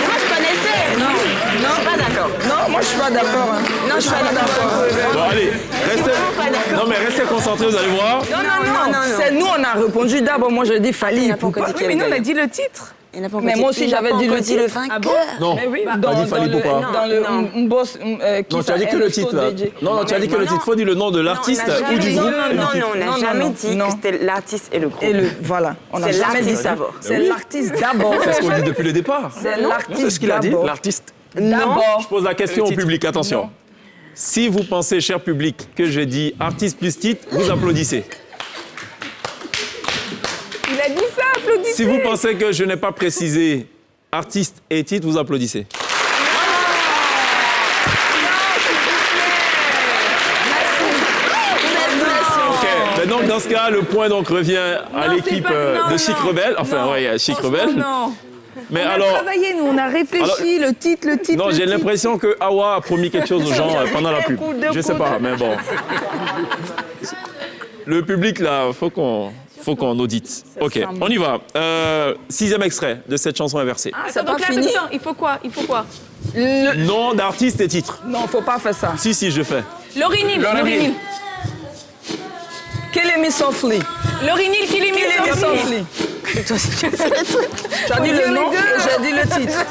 Moi, je connaissais. Non. Je suis pas d'accord. Non, moi je suis pas d'accord. Hein. Non, je suis pas d'accord. Bon, allez, restez concentrés, vous allez voir. Non. C'est nous, on a répondu d'abord. Moi, je dis Fali. n'a pas encore dit Oui, mais nous, on a dit le titre. Il n'a pas Mais moi aussi, j'avais dit le titre. vainqueur. Non, Mais oui, t'as dit Fali Poupa. dans le boss. Non, tu as dit que le titre, là. Non, tu as dit que le titre. Faut dire le nom de l'artiste ou du groupe. Non, on n'a jamais dit non. que c'était l'artiste et le groupe. Et voilà, on a C'est jamais dit l'artiste ça. d'abord. C'est l'artiste d'abord. C'est ce qu'on dit depuis le départ. C'est C'est l'artiste ce qu'il a dit, d'abord. l'artiste. D'abord. Je pose la question au public, attention. Non. Si vous pensez, cher public, que j'ai dit artiste plus titre, vous applaudissez. Il a dit ça, applaudissez. Si vous pensez que je n'ai pas précisé artiste et titre, vous applaudissez. Ok, mais donc dans ce cas, le point donc revient à Non, l'équipe c'est pas- non, de Chic non. Rebelle. Enfin, Non, ouais, Chic franchement, Rebelle. Non. Mais On a alors, travaillé, nous, on a réfléchi, le titre. non, le j'ai titre. l'impression que Awa a promis quelque chose aux gens pendant la pub. Je sais pas, mais bon. Le public, là, faut qu'on audite. Ok, on y va. 6e extrait de cette chanson inversée. Ah, c'est Attends, pas donc là, fini. attention, il faut quoi? Nom d'artiste et titre. Non, faut pas faire ça. Si, je fais. Laurie Neal. Kill me softly. Laurie Neal, Kill me softly. Tu as dit le nom et j'ai dit le titre.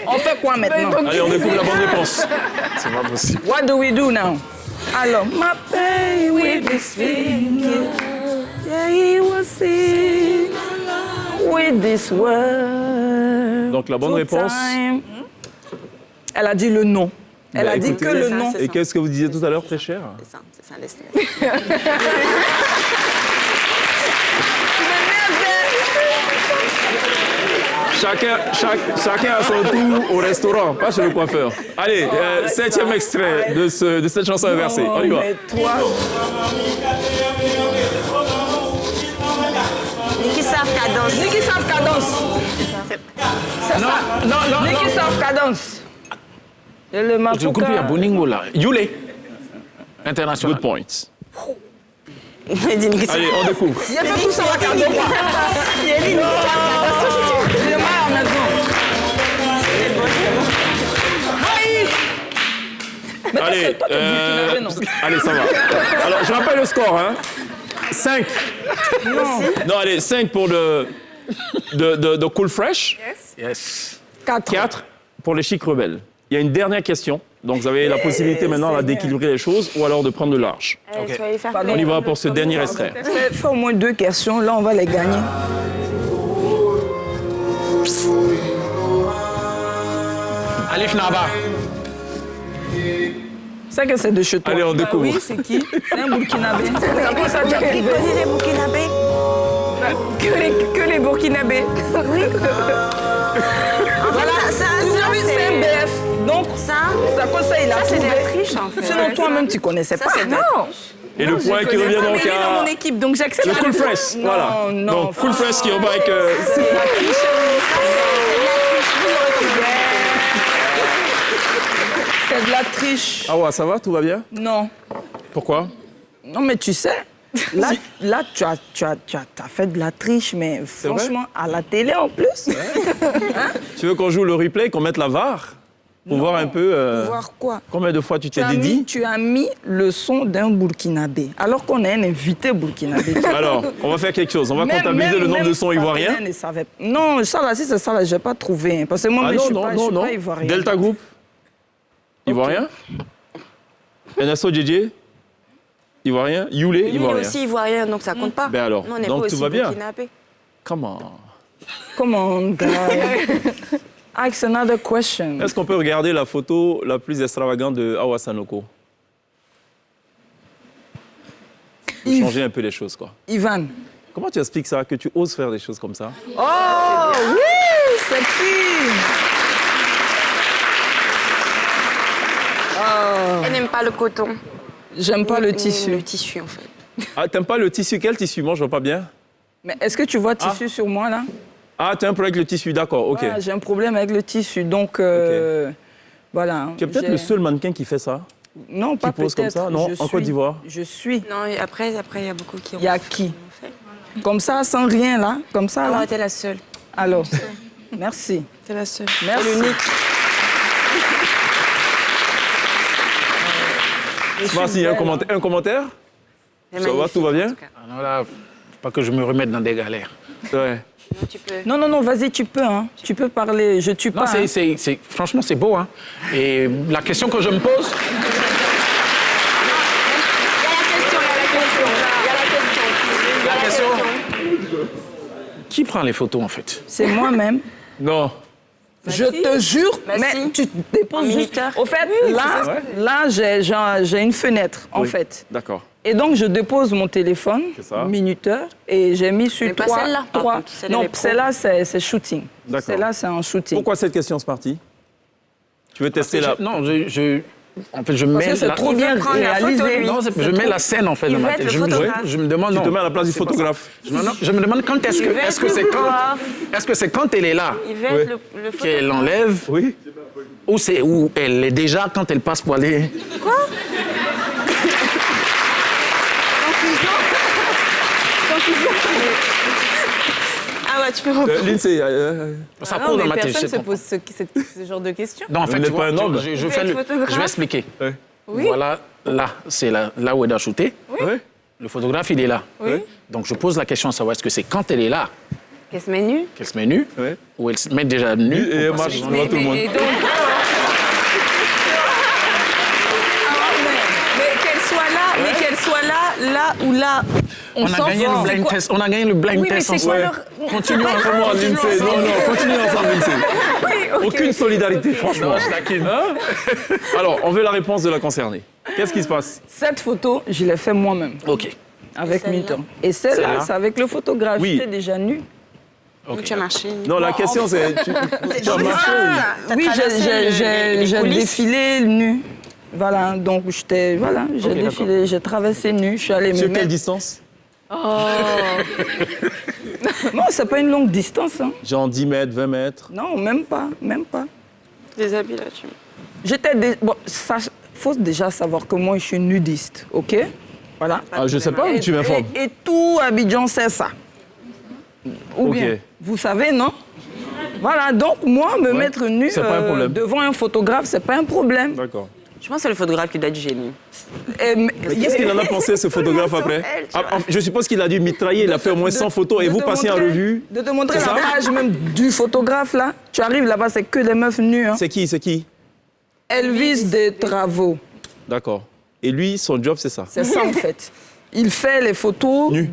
On fait quoi maintenant? Allez, on découvre la bonne réponse. C'est pas possible. What do we do now? Alors, my pain with this finger, yeah, he was sick with this word. Donc la bonne réponse. Elle a dit le nom. Elle a dit écoutez, que le nom. Et qu'est-ce que vous disiez tout à l'heure, très cher? C'est ça, laisse-le. Chacun a son tour au restaurant, pas chez le coiffeur. Allez, 7e extrait de cette chanson inversée. On y va. Mais toi, Niki Sav Cadence. Niki Sav Cadence. C'est ça. Non. Niki Sav Cadence. Et le Je coupe, il y a Mapuka. Boningo là. Yule. International. Good point. Il a dit Niki Sav Allez, on découvre. Il a fait tout ça à la carte. Il a dit Niki Sav Cadence. J'ai mal à la maison. Allez, toi, t'es burkinabé, non? allez, ça va. Alors, je rappelle le score, hein. 5. Non, allez, 5 pour de Cool Fresh. Yes. 4 pour les Chic Rebelles. Il y a une dernière question. Donc, vous avez la possibilité maintenant là, d'équilibrer les choses ou alors de prendre le large. Tu vas aller faire Pardon. On y va pour ce dernier extrait. Fais au moins 2 questions, là on va les gagner. Alif Naba. C'est que c'est de chez toi. Allez, on découvre. Oui, c'est qui? C'est un Burkinabé. C'est pour ça que j'ai Il trouvé. connaît les Burkinabés. Que les Burkinabés. Voilà, c'est un BF. Donc, Ça, c'est à cause ça il a c'est de trouvé. la triche en fait. Sinon, toi-même, tu connaissais pas. c'est de la Non. Et le point qui revient donc Il est dans à mon équipe, donc j'accepte. le Cool Fresh. Voilà. non, Donc, Cool Fresh qui rebat avec... C'est de la triche. Ah ouais, ça va? Tout va bien? Non. Pourquoi? Non, mais tu sais, là tu as fait de la triche, mais franchement, à la télé en plus. Tu veux qu'on joue le replay, qu'on mette la VAR? Pour voir un peu Voir quoi? combien de fois tu t'es dédié? Tu as mis le son d'un Burkinabé, alors qu'on est un invité burkinabé. Alors, on va faire quelque chose. On va comptabiliser le nombre de sons ivoiriens. Non, ça là, si c'est ça là, je n'ai pas trouvé. Parce que moi, Ah je suis non, pas, non, je suis non. pas ivoirien. Delta Group? Ivoirien? NSO JJ? Ivoirien? Yule? Lui, il est Ivoirien? aussi ivoirien, donc ça compte pas. Ben alors, Nous, on n'est donc pas tout aussi va bien. burkinabés. Comment? Come on, guy. Ask another question. Est-ce qu'on peut regarder la photo la plus extravagante de Awa Sanoko? Pour changer un peu les choses, quoi. Ivan. Comment tu expliques ça, que tu oses faire des choses comme ça? Oh, oui, sexy. Elle n'aime pas le coton. J'aime pas le Ni tissu. Le tissu, en fait. Ah, t'aimes pas le tissu? Quel tissu? Moi, je vois pas bien. Mais est-ce que tu vois tissu sur moi, là? Ah, tu as un problème avec le tissu, d'accord, ok. Voilà, j'ai un problème avec le tissu, donc voilà. Tu es peut-être j'ai- le seul mannequin qui fait ça. Non, pas pose comme peut-être. ça? Non, je en Côte suis. d'Ivoire. Je suis. Non, et après, il y a beaucoup qui ont Il y a qui? Comme ça, sans rien, là? Comme ça, là? Ah, t'es la seule. Alors, merci. T'es la seule. Merci. T'es l'unique. Vas-y, un commentaire? C'est Ça va, magnifique, tout va en bien? tout cas. Ah non, là, faut pas que je me remette dans des galères. Ouais. Non, tu peux. Non, vas-y, tu peux, hein. Tu peux parler, je tue Non, pas. hein. franchement, c'est beau. Hein. Et la question que je me pose, la question, qui prend les photos en fait? C'est moi-même. Non. Je te jure, Bah mais si. tu te déposes En juste. minuteur. Au fait, là, j'ai une fenêtre, en Oui. fait. D'accord. Et donc, je dépose mon téléphone, C'est ça. minuteur, et j'ai mis sur Mais pas trois. celle-là, par contre, celle-là, Non, elle est pro. celle-là, c'est shooting. D'accord. Celle-là, c'est un shooting. Pourquoi cette question, Smarty? Tu veux tester la... Non, en fait, je Parce mets que c'est trop bien prendre la photo, réalisé. lui. Non, je mets la scène en fait dans ma veut tête. être le photographe. Je me demande. Tu non, te mets à la place du c'est pas ça. photographe. Je me demande quand est-ce Il veut que être le c'est photographe. est-ce que c'est quand elle est là Il veut Oui. être le qu'elle photographe. enlève Oui. ou c'est où elle est déjà quand elle passe pour aller. Ah ouais, tu peux reprendre. Lindsay, Ça Non, court dans mais ma tête. personne je se sais pose ce genre de questions. Non, en fait, Vous tu n'êtes pas vois, un homme. je Vous fais êtes le- photographe? je vais expliquer. Oui. Voilà, là, c'est là où elle a shooté. ouais. Le photographe, il est là. Oui. Donc, je pose la question à savoir est-ce que c'est quand elle est là Qu'elle se met nue. qu'elle se met nue Ouais. ou elle se met déjà nue Et elle pour marche passer dans devant le- tout le monde. Et donc, mais qu'elle soit là ou là, On a gagné le blind test. On a gagné le blind Oui, mais test c'est quoi ensemble. leur... Continuons ensemble, Lindsay. Non, continuez ensemble, Lindsay. Oui, ok, Aucune ok, solidarité, ok. franchement. Non, je taquine. Hein? Alors, on veut la réponse de la concernée. Qu'est-ce qui se passe? Cette photo, je l'ai fait moi-même, OK. avec celle-là? Milton. Et celle-là, Celle-là? c'est avec le photographe. Oui. J'étais déjà nue. Donc tu as marché nue. Non, la question, c'est... Tu as marché ou- Oui, j'ai défilé nue. Voilà, donc j'ai Ok, défilé, j'ai traversé nue, je suis allée me Sur quelle mettre... distance? Non, c'est pas une longue distance. Hein. Genre 10 mètres, 20 mètres? Non, même pas. Des habits là, tu Bon, ça, faut déjà savoir que moi, je suis nudiste, ok? Voilà. Ah, je sais pas où tu m'informes. Et tout Abidjan sait ça. Ou Ok. bien, vous savez, non? Voilà, donc moi, me mettre nu c'est pas un problème. devant un photographe, c'est pas un problème. D'accord. Je pense que c'est le photographe qui doit être gêné. Mais qu'est-ce qu'il en a pensé, ce photographe, après? elle, tu Ah, je suppose qu'il a dû mitrailler, il a fait au moins 100 photos et vous passez en revue. De te montrer C'est la ça page même du photographe, là. Tu arrives là-bas, c'est que des meufs nues. Hein. C'est qui? Elvis des travaux. D'accord. Et lui, son job, c'est ça? C'est ça, en fait. Il fait les photos Nus.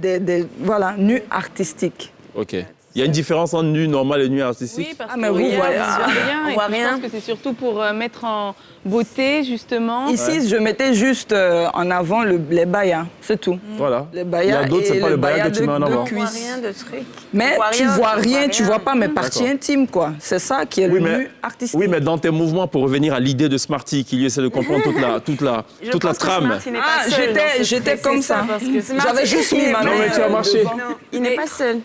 voilà, nus artistiques. OK. Il y a une différence entre nu normal et nu artistique? Oui, parce Ah, mais qu'on vous voit voyez, rien. on Et voit puis, rien. Je pense que c'est surtout pour mettre en beauté, justement. Ici, je mettais juste en avant les bayas, c'est tout. Voilà. Les Il y bayas a d'autres, c'est et pas le baya que tu mets en de avant. On voit cuisse. rien de truc. Mais tu vois rien, tu vois pas mes parties D'accord. intimes, quoi. C'est ça qui est Oui, le mais- nu artistique. Oui, mais dans tes mouvements, pour revenir à l'idée de Smarty, qui lui essaie de comprendre toute la trame. Ah, j'étais comme ça. J'avais juste mis ma main. Non, mais tu as marché. devant. Non, il n'est pas seul.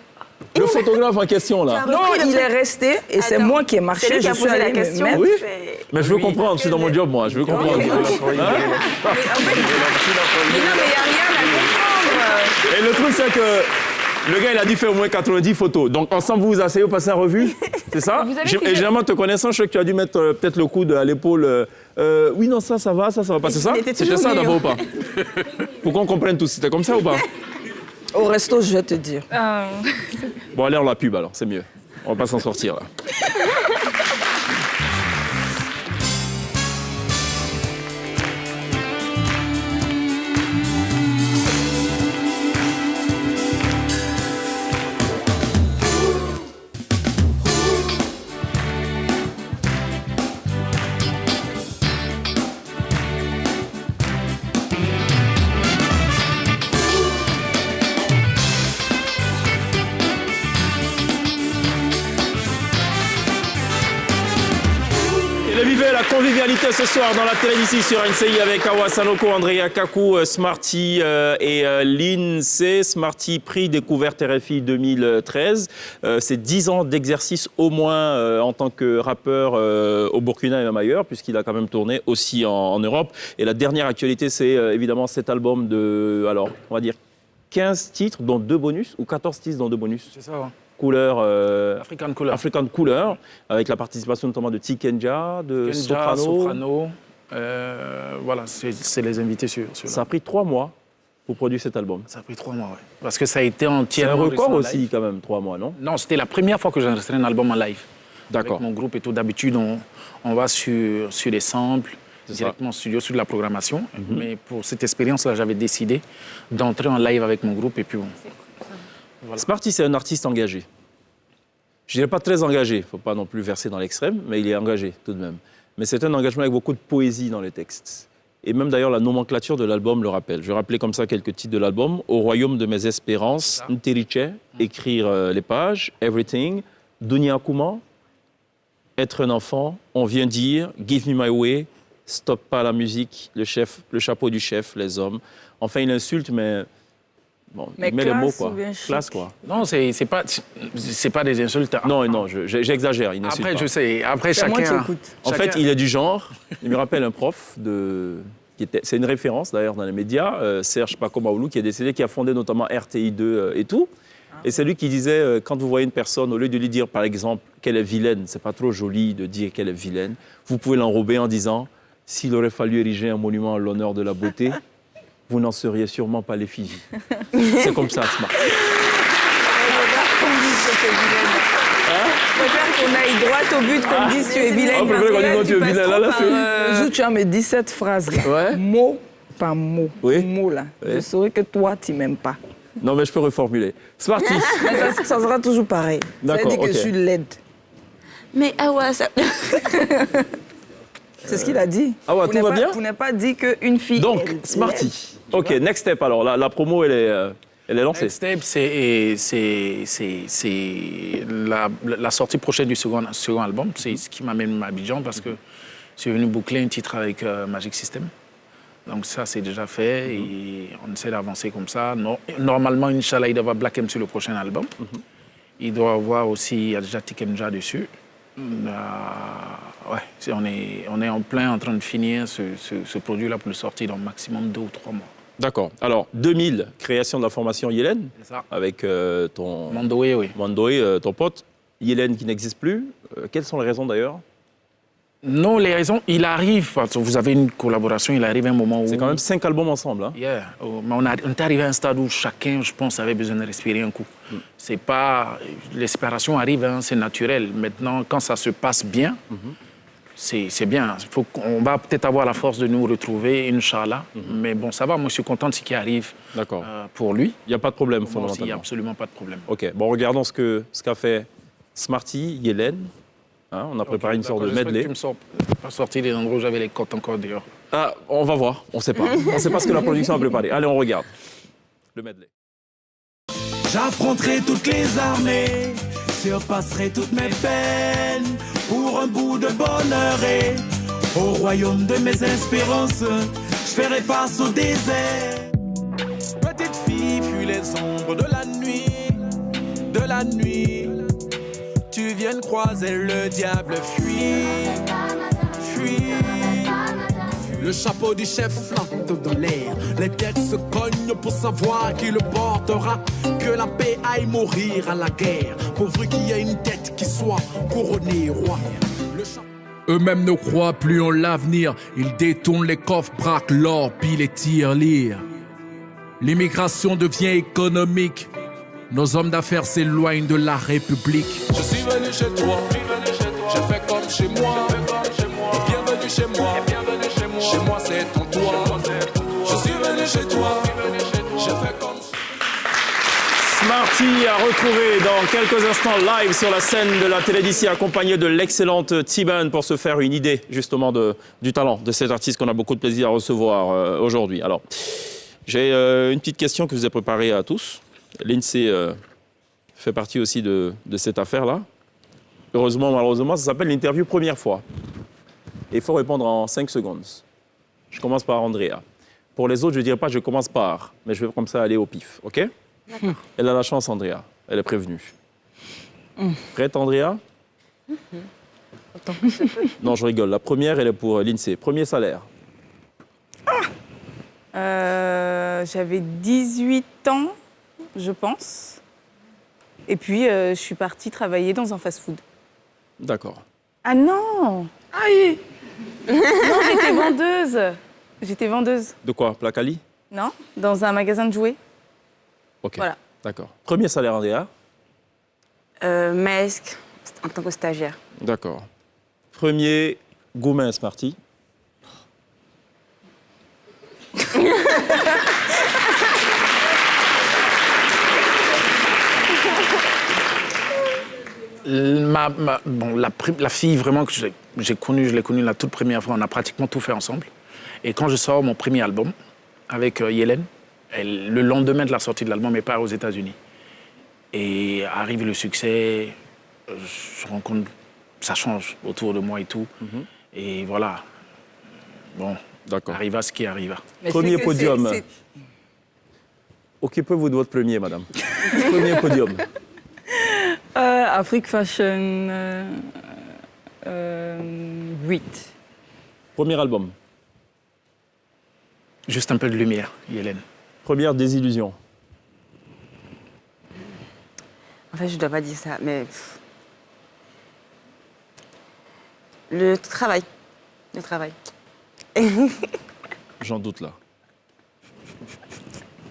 Le photographe en question, là. Non, il est resté et c'est Attends, moi qui ai C'est marché. lui qui Je a suis posé la allée me question. mettre. Oui. Mais- Mais je veux comprendre, je suis dans mon job, moi. Je veux comprendre. Mais non, mais il n'y a rien à comprendre. Et le truc, c'est que le gars, il a dû faire au moins 90 photos. Donc, ensemble, vous vous asseyez, vous passez en revue. C'est ça? Vous avez Et fait- généralement, te connaissant, je sais que tu as dû mettre peut-être le coude à l'épaule. Oui, non, ça va pas. C'est ça? était C'était toujours ça nu, d'abord hein. ou pas? Pour qu'on comprenne tous. C'était comme ça ou pas? Au resto, je vais te dire. Bon, allez, on la pub alors, c'est mieux. On va pas s'en sortir là. Et vivez la convivialité ce soir dans la télévision sur NCI avec Awa Sanoko, Andrea Kaku, Smarty et Lindsay. Smarty, prix découverte RFI 2013. C'est 10 ans d'exercice au moins en tant que rappeur au Burkina et même ailleurs, puisqu'il a quand même tourné aussi en Europe. Et la dernière actualité, c'est évidemment cet album de, alors, on va dire 15 titres, dont 2 bonus, ou 14 titres, dont 2 bonus. C'est ça, hein. Couleur African Couleur. African Couleur, avec la participation notamment de Tikenja, de Kenja, Soprano. Soprano. Voilà, c'est les invités sur Ça a pris 3 mois pour produire cet album. Ça a pris 3 mois, oui. Parce que ça a été C'est un entièrement record enregistré en aussi, live. quand même, 3 mois, non? Non, c'était la première fois que j'enregistrais un album en live. D'accord. Avec mon groupe et tout. D'habitude, on va sur les samples, directement en studio, sur de la programmation. Mais pour cette expérience-là, j'avais décidé d'entrer en live avec mon groupe. Et puis bon. Voilà. Smarty, c'est un artiste engagé. Je dirais pas très engagé, il ne faut pas non plus verser dans l'extrême, mais il est engagé tout de même. Mais c'est un engagement avec beaucoup de poésie dans les textes. Et même d'ailleurs, la nomenclature de l'album le rappelle. Je vais rappeler comme ça quelques titres de l'album. Au royaume de mes espérances, Nteriche, écrire les pages, Everything, Dunia Kuma, être un enfant, on vient dire, Give me my way, stop pas la musique, le chapeau du chef, les hommes. Enfin, il insulte, mais bon, Mais il met les mots, classe quoi. ou bien chic? Classe, quoi. Non, c'est pas des insultes. Non, non, j'exagère, il n'insulte Après, pas. je sais, après C'est moi qui chacun... écoute. En fait, il est du genre, il me rappelle un prof c'est une référence d'ailleurs dans les médias, Serge Pakomaoulou, qui est décédé, qui a fondé notamment RTI2 et tout. Et c'est lui qui disait, quand vous voyez une personne, au lieu de lui dire par exemple qu'elle est vilaine, c'est pas trop joli de dire qu'elle est vilaine, vous pouvez l'enrober en disant, s'il aurait fallu ériger un monument à l'honneur de la beauté, vous n'en seriez sûrement pas l'effigie. C'est comme ça, Smart. Je préfère qu'on aille droit au but, qu'on dise tu es vilaine. Parce que là, tu passes trop par... Joue, tu as mes 17 phrases, là. Mot par mot. Mot, là. Je saurais que toi, tu m'aimes pas. Non, mais je peux reformuler. Smarty. Ça sera toujours pareil. D'accord, ça veut dire que je suis laide. Mais Awa, ça... C'est ce qu'il a dit. Awa, tout va bien? Vous n'avez pas dit qu'une fille... Donc, Smarty. OK, next step alors. La promo, elle est lancée. Next step, c'est la sortie prochaine du second album. C'est ce qui m'amène à Abidjan parce que je suis venu boucler un titre avec Magic System. Donc ça, c'est déjà fait et on essaie d'avancer comme ça. Normalement, Inch'Allah, il doit y avoir Black M sur le prochain album. Il doit y avoir aussi, il y a déjà Tikemja dessus. Ouais, on est en plein en train de finir ce produit-là pour le sortir dans maximum 2 ou 3 mois. D'accord. Alors, 2000, création de la formation Yélène, avec ton... Mandoé, oui. Mandoé, ton pote. Yélène qui n'existe plus. Quelles sont les raisons d'ailleurs? Non, les raisons, il arrive, parce que vous avez une collaboration, il arrive un moment où... C'est quand même 5 albums ensemble. Hein? Yeah. Mais on est arrivé à un stade où chacun, je pense, avait besoin de respirer un coup. C'est pas... Les séparations arrivent, hein, c'est naturel. Maintenant, quand ça se passe bien, c'est bien. On va peut-être avoir la force de nous retrouver, Inch'Allah. Mais bon, ça va, moi je suis content de ce qui arrive pour lui. Il n'y a pas de problème, Moi aussi, fondamentalement. il n'y a absolument pas de problème. OK, bon, regardons ce qu'a fait Smarty, Yélène. Hein, on a préparé une sorte de medley. Tu me sors pas sorti des endroits où j'avais les côtes encore dehors. Ah, on va voir, on ne sait pas. On ne sait pas ce que la production a préparé. Allez, on regarde le medley. J'affronterai toutes les armées, surpasserai toutes mes peines pour un bout de bonheur et au royaume de mes espérances, je ferai face au désert. Petite fille, fuis les ombres de la nuit, tu viens croiser le diable, fuis. Le chapeau du chef flotte dans l'air. Les têtes se cognent pour savoir qui le portera. Que la paix aille mourir à la guerre. Pourvu qu'il y ait une tête qui soit couronnée roi. Eux-mêmes ne croient plus en l'avenir. Ils détournent les coffres, braquent l'or, puis les tirent lire. L'immigration devient économique. Nos hommes d'affaires s'éloignent de la République. Je suis venu chez toi. Je fais comme chez moi. Bienvenue chez moi. Chez moi c'est ton toit. Je suis venu chez toi. Je fais comme... Smarty à retrouver dans quelques instants live sur la scène de la télé d'ici, accompagné de l'excellente T-Ban pour se faire une idée justement du talent de cet artiste qu'on a beaucoup de plaisir à recevoir aujourd'hui. Alors, j'ai une petite question que je vous ai préparée à tous. L'INSEE fait partie aussi de cette affaire-là. Heureusement, malheureusement, ça s'appelle l'interview première fois. Et il faut répondre en 5 secondes. Je commence par Andrea. Pour les autres, je ne dirais pas je commence par, mais je vais comme ça aller au pif, OK? D'accord. Elle a la chance, Andrea. Elle est prévenue. Prête, Andrea? Non, je rigole. La première, elle est pour l'INSEE. Premier salaire. J'avais 18 ans, je pense. Et puis, je suis partie travailler dans un fast-food. D'accord. Ah non! Aïe! Non, j'étais vendeuse. De quoi? Placali? Non, dans un magasin de jouets. OK. Voilà. D'accord. Premier salaire, Andrea? Maesque, en tant que stagiaire. D'accord. Premier gourmet, Smarty? La fille vraiment que j'ai connue, je l'ai connue la toute première fois, on a pratiquement tout fait ensemble. Et quand je sors mon premier album avec Yélène, le lendemain de la sortie de l'album, elle part aux États-Unis. Et arrive le succès, je rencontre, ça change autour de moi et tout. Et voilà, bon, arriva ce qui arriva. Premier podium. Occupez-vous de votre premier, madame. Premier podium. Afrique Fashion 8. Premier album. Juste un peu de lumière, Hélène. Première désillusion. En fait, je dois pas dire ça, mais... Le travail. Le travail. J'en doute là.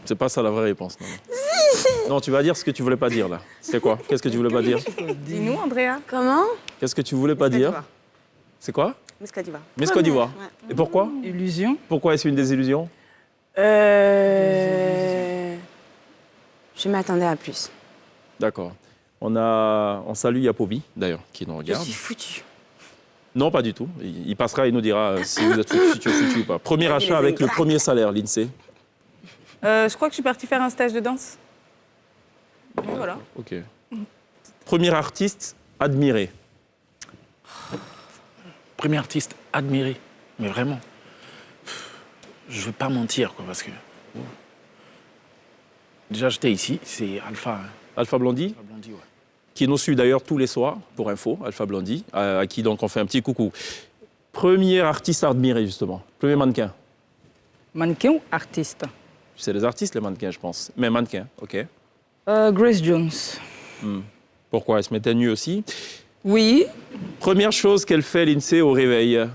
C'est pas ça la vraie réponse. Non. Non, tu vas dire ce que tu voulais pas dire là. C'est quoi? Qu'est-ce que tu voulais pas dire? Dis-nous, Andrea. Comment? Qu'est-ce que tu voulais pas dire? C'est quoi? Miss Côte d'Ivoire. Miss Côte d'Ivoire. Ouais. Et pourquoi? Illusion. Pourquoi est-ce une désillusion? Je m'attendais à plus. D'accord. On salue Yapobi, d'ailleurs, qui nous Je regarde. suis foutue. Non, pas du tout. Il passera et nous dira si vous êtes foutu ou pas. Premier achat avec le premier salaire, l'INSEE. Je crois que je suis partie faire un stage de danse. Et voilà. Ok. Premier artiste admiré. Premier artiste admiré, mais vraiment. Je ne veux pas mentir, quoi, parce que... Déjà, j'étais ici, c'est Alpha. Hein. Alpha Blondy, Alpha Blondy, ouais. qui nous suit d'ailleurs tous les soirs, pour info, Alpha Blondy, à qui donc on fait un petit coucou. Premier artiste admiré, justement. Premier mannequin. Mannequin ou artiste? C'est les artistes, les mannequins, je pense. Mais mannequin, ok. Grace Jones. Pourquoi? Elle se mettait nue aussi. Oui. Première chose qu'elle fait, l'INSEE, au réveil.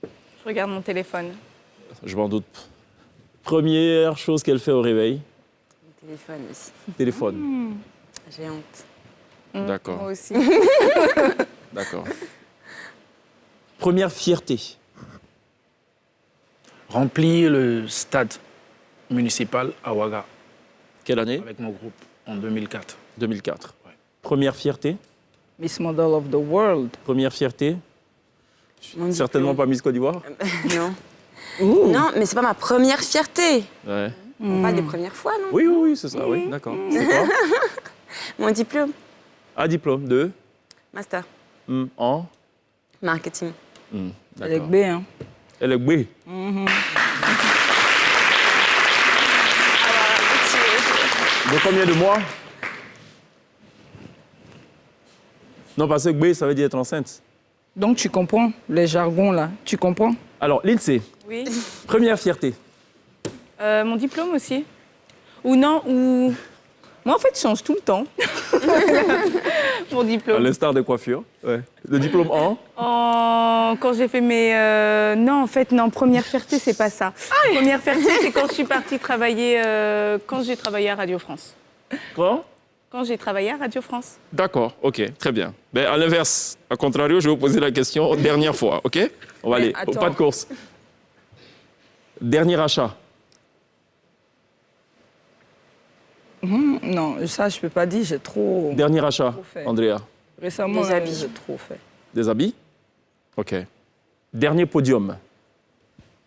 Je regarde mon téléphone. Je m'en doute. Première chose qu'elle fait au réveil. Le téléphone aussi. Téléphone. J'ai honte. D'accord. Moi aussi. D'accord. Première fierté. Remplir le stade municipal à Ouaga. Quelle année? Avec mon groupe, en 2004. 2004. Ouais. Première fierté. Miss Model of the World. Première fierté. Mon Certainement diplôme. pas Miss Côte d'Ivoire. Non. Non, mais c'est pas ma première fierté. Ouais. On parle des premières fois, non? Oui, oui, oui, c'est ça, oui, d'accord. C'est quoi? Mon diplôme. Ah, diplôme de Master. en Marketing. Avec D'accord. B, hein. Elle est B. De combien de mois? Non, parce que B, ça veut dire être enceinte. Donc tu comprends les jargons là, tu comprends? Alors, l'INSEE, Oui. première fierté. Mon diplôme aussi. Ou non, ou... Moi, en fait, je change tout le temps. Mon À diplôme. l'instar de coiffure. Ouais. Le diplôme en Quand j'ai fait mes... Non, en fait, non, première fierté, c'est pas ça. Première fierté, c'est quand je suis partie travailler... Quand j'ai travaillé à Radio France. Quoi? Quand j'ai travaillé à Radio France. D'accord, ok, très bien. Ben, à l'inverse, à contrario, je vais vous poser la question dernière fois, ok? On va aller, attends. pas de course. Dernier achat. Non, ça je peux pas dire, j'ai trop... Dernier achat, Trop fait. Andrea. Récemment, Des là, habits. j'ai trop fait. Des habits? Ok. Dernier podium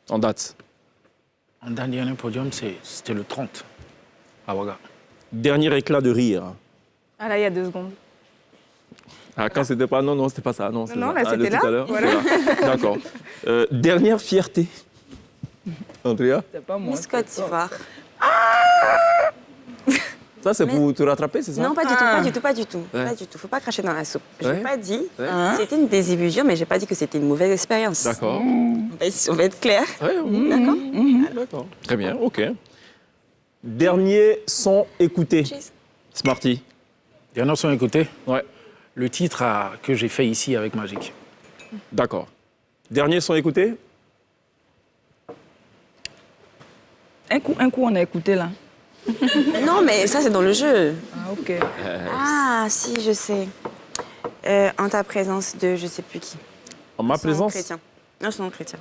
en date. En dernier podium, c'était le 30, à Ouaga. Dernier éclat de rire. Ah là, il y a 2 secondes. Ah, quand c'était pas... Non, c'était pas ça. Non, Non, là, ça. c'était de là. tout à l'heure. Voilà. D'accord. Dernière fierté. Andrea? C'est pas moi. Miss Côte d'Ivoire. Ça, c'est pour te rattraper, c'est ça? Non, pas du tout, pas du tout, pas du tout. Ouais. Pas du tout. Faut pas cracher dans la soupe. Je Ouais. n'ai pas dit. Ouais. C'était une désillusion, mais j'ai pas dit que c'était une mauvaise expérience. D'accord. On va être clair. Ouais, D'accord. D'accord. Très bien, ok. Dernier son écouté. Cheers. Smarty. Dernière son écoutée, Ouais, le titre que j'ai fait ici avec Magic. d'accord. Dernier son écouté? Un coup, on a écouté là. Non, mais ça, c'est dans le jeu. Ah, ok. Ah, si, je sais. En ta présence de je sais plus qui. En ma Son présence? chrétien. Non, son nom chrétien.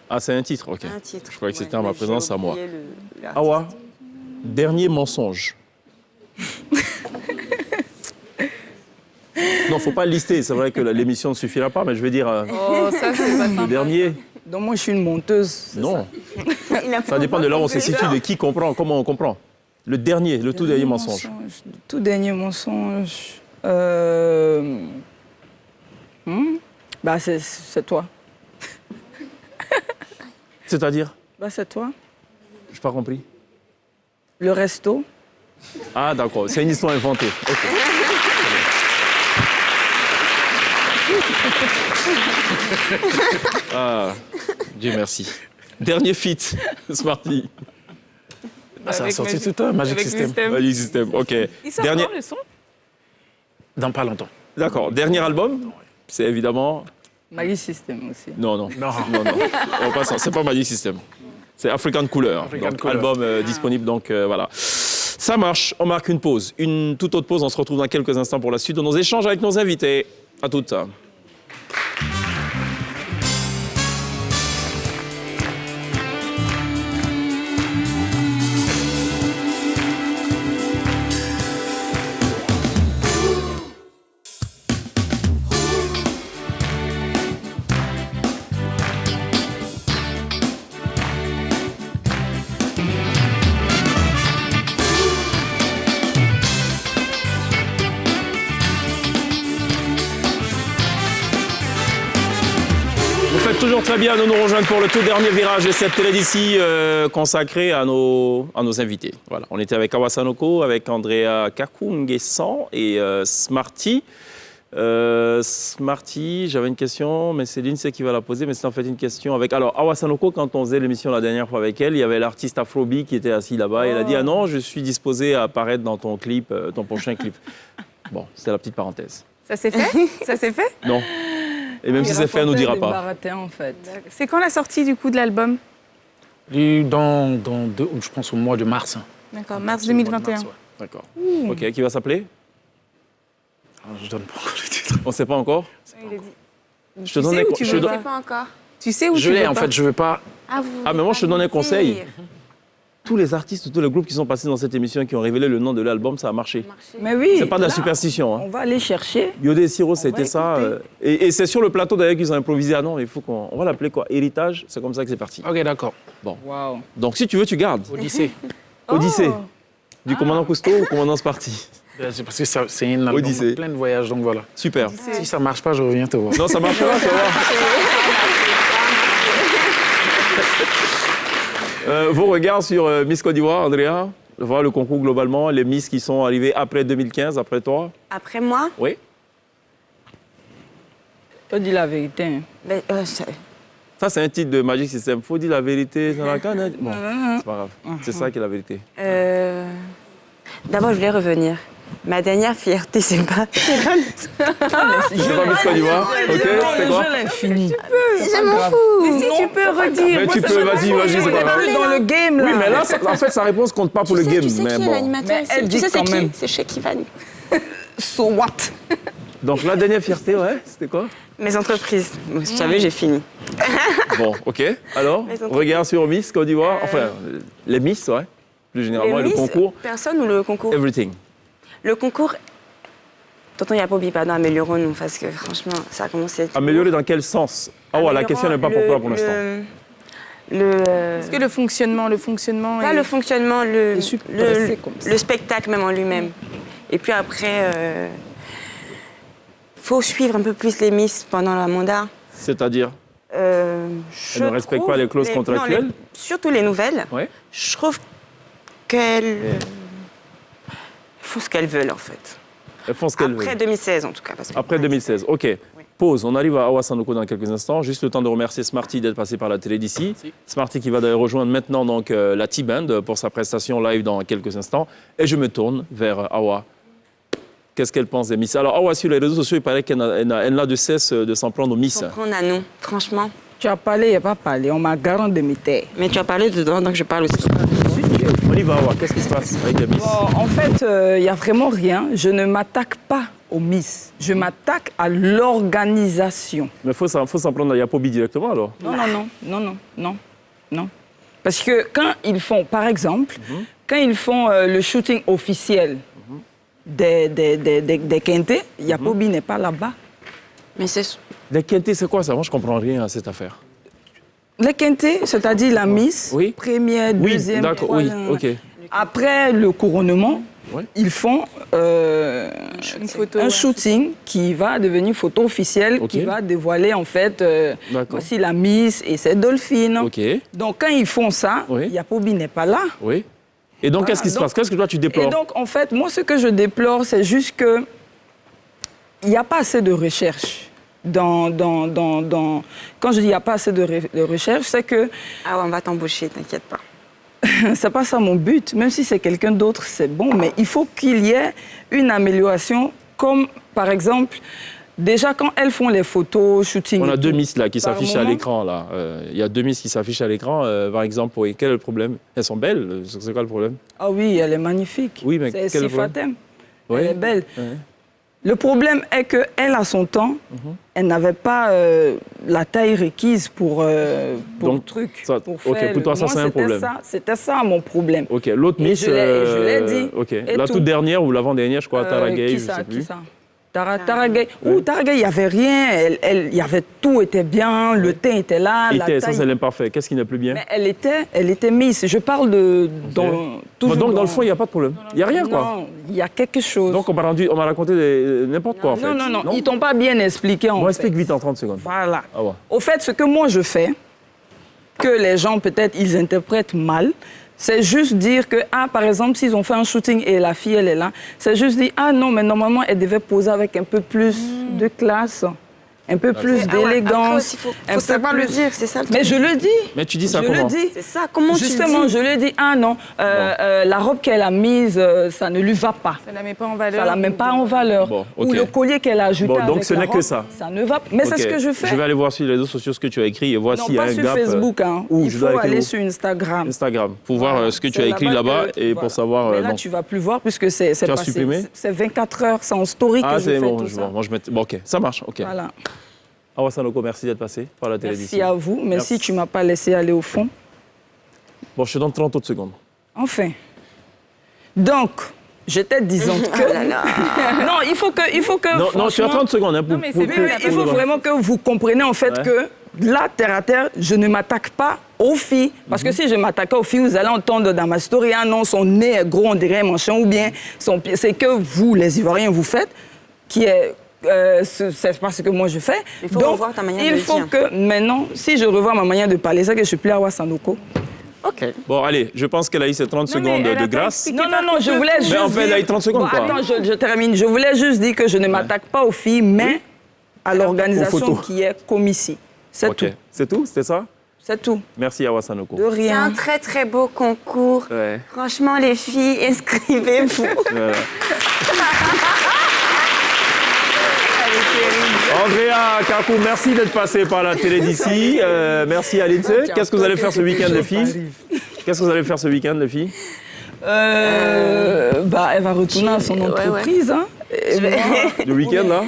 Ah, c'est un titre, ok. Un titre. Je croyais que Ouais, c'était en ma mais j'ai présence à moi. oublié l'artiste. Awa, dernier mensonge. Non, faut pas le lister. C'est vrai que l'émission ne suffira pas, mais je vais dire Oh, ça, c'est pas le sympa. dernier. Donc moi je suis une monteuse. c'est Non, Il a ça dépend de là où on se situe, de qui comprend, comment on comprend. Le dernier, le tout dernier mensonge. Le tout dernier mensonge. Bah c'est toi. C'est-à-dire? Bah c'est toi. Je n'ai pas compris. Le resto. Ah, d'accord. C'est une histoire inventée. Ok. Ah, Dieu merci. Dernier feat, Smarty. Ça a sorti tout un Magic System. Magic System, ok. Il sort quand le son? Dans pas longtemps. D'accord. Dernier album, c'est évidemment... Magic System aussi. Non. On passe, c'est pas Magic System. C'est African Cooler. Album disponible, donc voilà. Ça marche, on marque une pause. Une toute autre pause, on se retrouve dans quelques instants pour la suite de nos échanges avec nos invités. À toutes. Toujours très bien de nous rejoindre pour le tout dernier virage de cette télé d'ici consacrée à nos invités. Voilà, on était avec Awa Sanogo, avec Andrea Kakungesan et Smarty. Smarty, j'avais une question, mais Céline sait qui va la poser, mais c'est en fait une question avec... Alors, Awa Sanogo, quand on faisait l'émission la dernière fois avec elle, il y avait l'artiste Afrobeat qui était assis là-bas et elle a dit « Ah non, je suis disposée à apparaître dans ton clip, ton prochain clip. » Bon, c'était la petite parenthèse. Ça s'est fait? Ça s'est fait? Non. Et même si c'est fait, elle ne nous dira pas. Baratin, en fait. C'est quand la sortie du coup de l'album? Je pense au mois de mars. D'accord, mars 2021. D'accord. Ok, qui va s'appeler? Je donne pas encore le titre. On ne sait pas encore? Je te donne Tu sais pas encore. Tu sais où je l'ai, en fait, je veux pas. Ah, mais moi, je te donne un conseil. Tous les artistes, tous les groupes qui sont passés dans cette émission et qui ont révélé le nom de l'album, ça a marché. Mais oui. C'est pas de la superstition. On va aller chercher. Yodé Siro, c'était ça. Et c'est sur le plateau d'ailleurs qu'ils ont improvisé. Ah non, il faut qu'on. On va l'appeler quoi? Héritage. C'est comme ça que c'est parti. Ok, d'accord. Bon. Wow. Donc si tu veux, tu gardes. Odyssée. Odyssée. Du commandant Cousteau au commandant Sparty. C'est parce que c'est une album plein de voyages, donc voilà. Super. Si ça marche pas, je reviens te voir. Non, ça marchera, ça va. Vos regards sur Miss Côte d'Ivoire, Andrea? Voir le concours globalement, les Miss qui sont arrivées après 2015, après toi? Après moi? Oui. Faut dire la vérité. Hein. Ben, ça, c'est un titre de Magic System. Faut dire la vérité. Bon, c'est pas grave. C'est ça qui est la vérité. D'abord, je voulais revenir. Ma dernière fierté, c'est pas... C'est pas Miss Côte d'Ivoire? Ok, c'était quoi? Je l'ai fini. Je m'en fous. Mais si tu peux redire. Mais tu peux, vas-y, c'est pas grave. Dans le game, là. Oui, mais là, en fait, sa réponse compte pas pour le game. Tu sais mais qui est bon. l'animateur? Elle dit Tu sais c'est quand même. qui? C'est Sheikh Ivan. So what? Donc, la dernière fierté, ouais, c'était quoi? Mes entreprises. Vous savez, j'ai fini. Bon, ok. Alors, regard sur Miss Côte d'Ivoire. Enfin, les Miss, ouais. Plus généralement, et le concours. Personne ou le concours? Everything. Le concours... Tonton Yapobi, pardon, améliorons-nous, parce que franchement, ça a commencé à être... Améliorer dans quel sens? Ah ouais, la question n'est pas pour toi pour l'instant. Est-ce que le fonctionnement Pas le fonctionnement, le spectacle même en lui-même. Et puis après, faut suivre un peu plus les Miss pendant le mandat. C'est-à-dire? Elles ne respectent pas les clauses contractuelles? Surtout les nouvelles. Ouais. Je trouve qu'elles font ce qu'elles veulent, en fait. Elles font ce qu'elles veulent. Après 2016, en tout cas. Après 2016, ok. Oui. Pause, on arrive à Awa Sanogo dans quelques instants. Juste le temps de remercier Smarty d'être passé par la télé d'ici. Smarty qui va d'ailleurs rejoindre maintenant donc, la T-Band pour sa prestation live dans quelques instants. Et je me tourne vers Awa. Qu'est-ce qu'elle pense des Miss? Alors Awa, sur les réseaux sociaux, il paraît qu'elle n'a de cesse de s'en prendre aux Miss. S'en prendre à nous, franchement. Tu as parlé, il n'y a pas parlé. On m'a garanti de mes terres. Mais tu as parlé dedans, donc je parle aussi. On y va, Awa. Qu'est-ce qui se passe avec les Miss? Bon, en fait, il n'y a vraiment rien. Je ne m'attaque pas aux Miss. Je m'attaque à l'organisation. Mais il faut s'en prendre à Yapobi directement, alors? Non. Parce que quand ils font, par exemple, quand ils font le shooting officiel des quintés, Yapobi n'est pas là-bas. Mais c'est... Les quintés, c'est quoi ça? Moi, je ne comprends rien à cette affaire. Les quintés, c'est-à-dire la Miss, première, deuxième, troisième. Ok. Après le couronnement, ils font un shooting qui va devenir photo officielle, qui va dévoiler en fait voici la Miss et ses dolphines. Donc quand ils font ça, Yapobi n'est pas là. Oui. Et donc qu'est-ce qui se passe? Qu'est-ce que toi tu déplores? Et donc en fait, moi ce que je déplore, c'est juste que il n'y a pas assez de recherche. quand je dis il n'y a pas assez de recherche, c'est que... Ah ouais, on va t'embaucher, t'inquiète pas. C'est pas ça mon but. Même si c'est quelqu'un d'autre, c'est bon. Mais il faut qu'il y ait une amélioration, comme par exemple, déjà quand elles font les photos, shooting. On a deux Miss là qui par s'affichent à moment. l'écran là. Il y a deux Miss qui s'affichent à l'écran. Par exemple, oui, quel est le problème? Elles sont belles. C'est quoi le problème? Ah oui, elle est magnifique. Oui, mais c'est quel est le problème? Sifatem. Oui. Elle est belle. Oui. Le problème est qu'elle, à son temps, elle n'avait pas la taille requise pour Donc, le truc. ça, pour ok, faire pour toi, ça, Moi, c'est un problème. C'était ça mon problème. Ok, l'autre Et Miss. je l'ai dit. Ok, Et la tout. toute dernière ou l'avant-dernière, je crois, Tara Gay, Qui je ça, sais plus. qui ça? Tara Gay. Tara Gay, il n'y avait rien. Il y avait tout était bien, le teint était là. La Ça, taille... c'est l'imparfait. Qu'est-ce qui n'est plus bien? Mais elle était Miss. Je parle de... toujours Donc, dans le fond, il n'y a pas de problème. Il n'y a rien, quoi. Non, il y a quelque chose. Donc, on m'a raconté n'importe quoi, en fait. Non. Ils t'ont pas bien expliqué, en Moi, fait. explique vite en 30 secondes. Voilà. Ah ouais. Au fait, ce que moi je fais, que les gens peut-être ils interprètent mal, c'est juste dire que, par exemple, s'ils ont fait un shooting et la fille elle est là, c'est juste dire, non, mais normalement elle devait poser avec un peu plus de classe. Un peu plus d'élégance. Il faut savoir le dire, c'est ça le truc. Mais je le dis. Mais tu dis ça je comment? le dis. C'est ça, comment Justement, tu le dis? je le dis. Non, la robe qu'elle a mise, ça ne lui va pas. Ça ne la met pas en valeur. Ça ne la met pas en valeur. Bon, ok. Ou le collier qu'elle a ajouté Bon, donc avec ce la n'est que robe, ça. Ça ne va pas. Mais c'est ce que je fais. Je vais aller voir sur les réseaux sociaux ce que tu as écrit et voir Non, s'il y a pas un sur gap. Facebook. Où Il je faut dois écrire aller où? sur Instagram. Instagram, pour voir ce que tu as C'est écrit là-bas que- et pour savoir. Mais là, non. tu ne vas plus voir puisque c'est Tu as passé. supprimé? C'est 24 heures, c'est en story que je c'est fais bon, tout je ça. vois. Moi, je mets... Bon, ok, ça marche. Ok. Voilà. Awa Sanoko, merci d'être passé par la télévision. Merci à vous. Merci, tu ne m'as pas laissé aller au fond. Bon, je te donne 30 autres secondes. Enfin. Donc, j'étais disante que... Non, il faut que Non, tu as franchement- 30 secondes. Hein, pour, Non, mais pour- c'est pour- bien, Il faut vraiment que vous compreniez en fait Ouais. que là, terre à terre, je ne m'attaque pas aux filles. Parce que si je m'attaquais aux filles, vous allez entendre dans ma story, non, son nez est gros, on dirait un manchon, ou bien son pied. C'est que vous, les Ivoiriens, vous faites, qui est... c'est pas ce que moi je fais. Il faut Donc, revoir ta manière de il le faut dire. que maintenant, si je revois ma manière de parler, c'est que je ne suis plus Awa Sanoko. Ok. Bon, allez, je pense qu'elle a eu ses 30 Non, mais seconde elle a de pas grâce. expliqué Non, je voulais juste Mais en fait, elle a eu dire- 30 secondes, Bon, quoi. attends, je termine. Je voulais juste dire que je ne m'attaque pas aux filles, mais à l'organisation photos. qui est comme ici. C'est Ok. tout. C'est tout? C'était ça? C'est tout. Merci, Awa Sanoko. De C'est rien. un très très beau concours. Ouais. Franchement, les filles, inscrivez-vous. Voilà. Andrea Kakou, merci d'être passé par la télé d'ici. Merci à l'INSEE. Qu'est-ce que vous allez faire ce week-end, les filles? Qu'est-ce que vous allez faire ce week-end, les filles? Elle va retourner à son Ouais, ouais. entreprise. Hein. Et moi, Le week-end, là?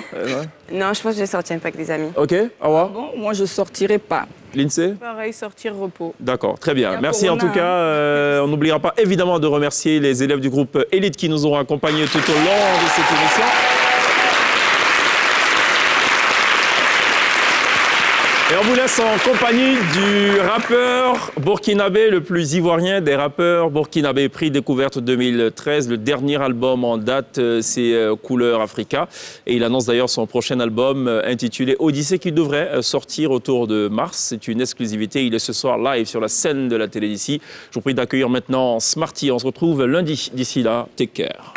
Non, je pense que je vais sortir un peu avec des amis. Ok, Awa? bon, moi, je ne sortirai pas. L'INSEE? Pareil, sortir repos. D'accord, très bien. Il y a Merci en Corona, tout cas. On n'oubliera pas évidemment de remercier les élèves du groupe Élite qui nous auront accompagnés tout au long de cette émission. Et on vous laisse en compagnie du rappeur burkinabé le plus ivoirien des rappeurs burkinabés. Prix Découverte 2013, le dernier album en date, c'est Couleur Africa. Et il annonce d'ailleurs son prochain album intitulé Odyssée qui devrait sortir autour de mars. C'est une exclusivité. Il est ce soir live sur la scène de la télé d'ici. Je vous prie d'accueillir maintenant Smarty. On se retrouve lundi. D'ici là, take care.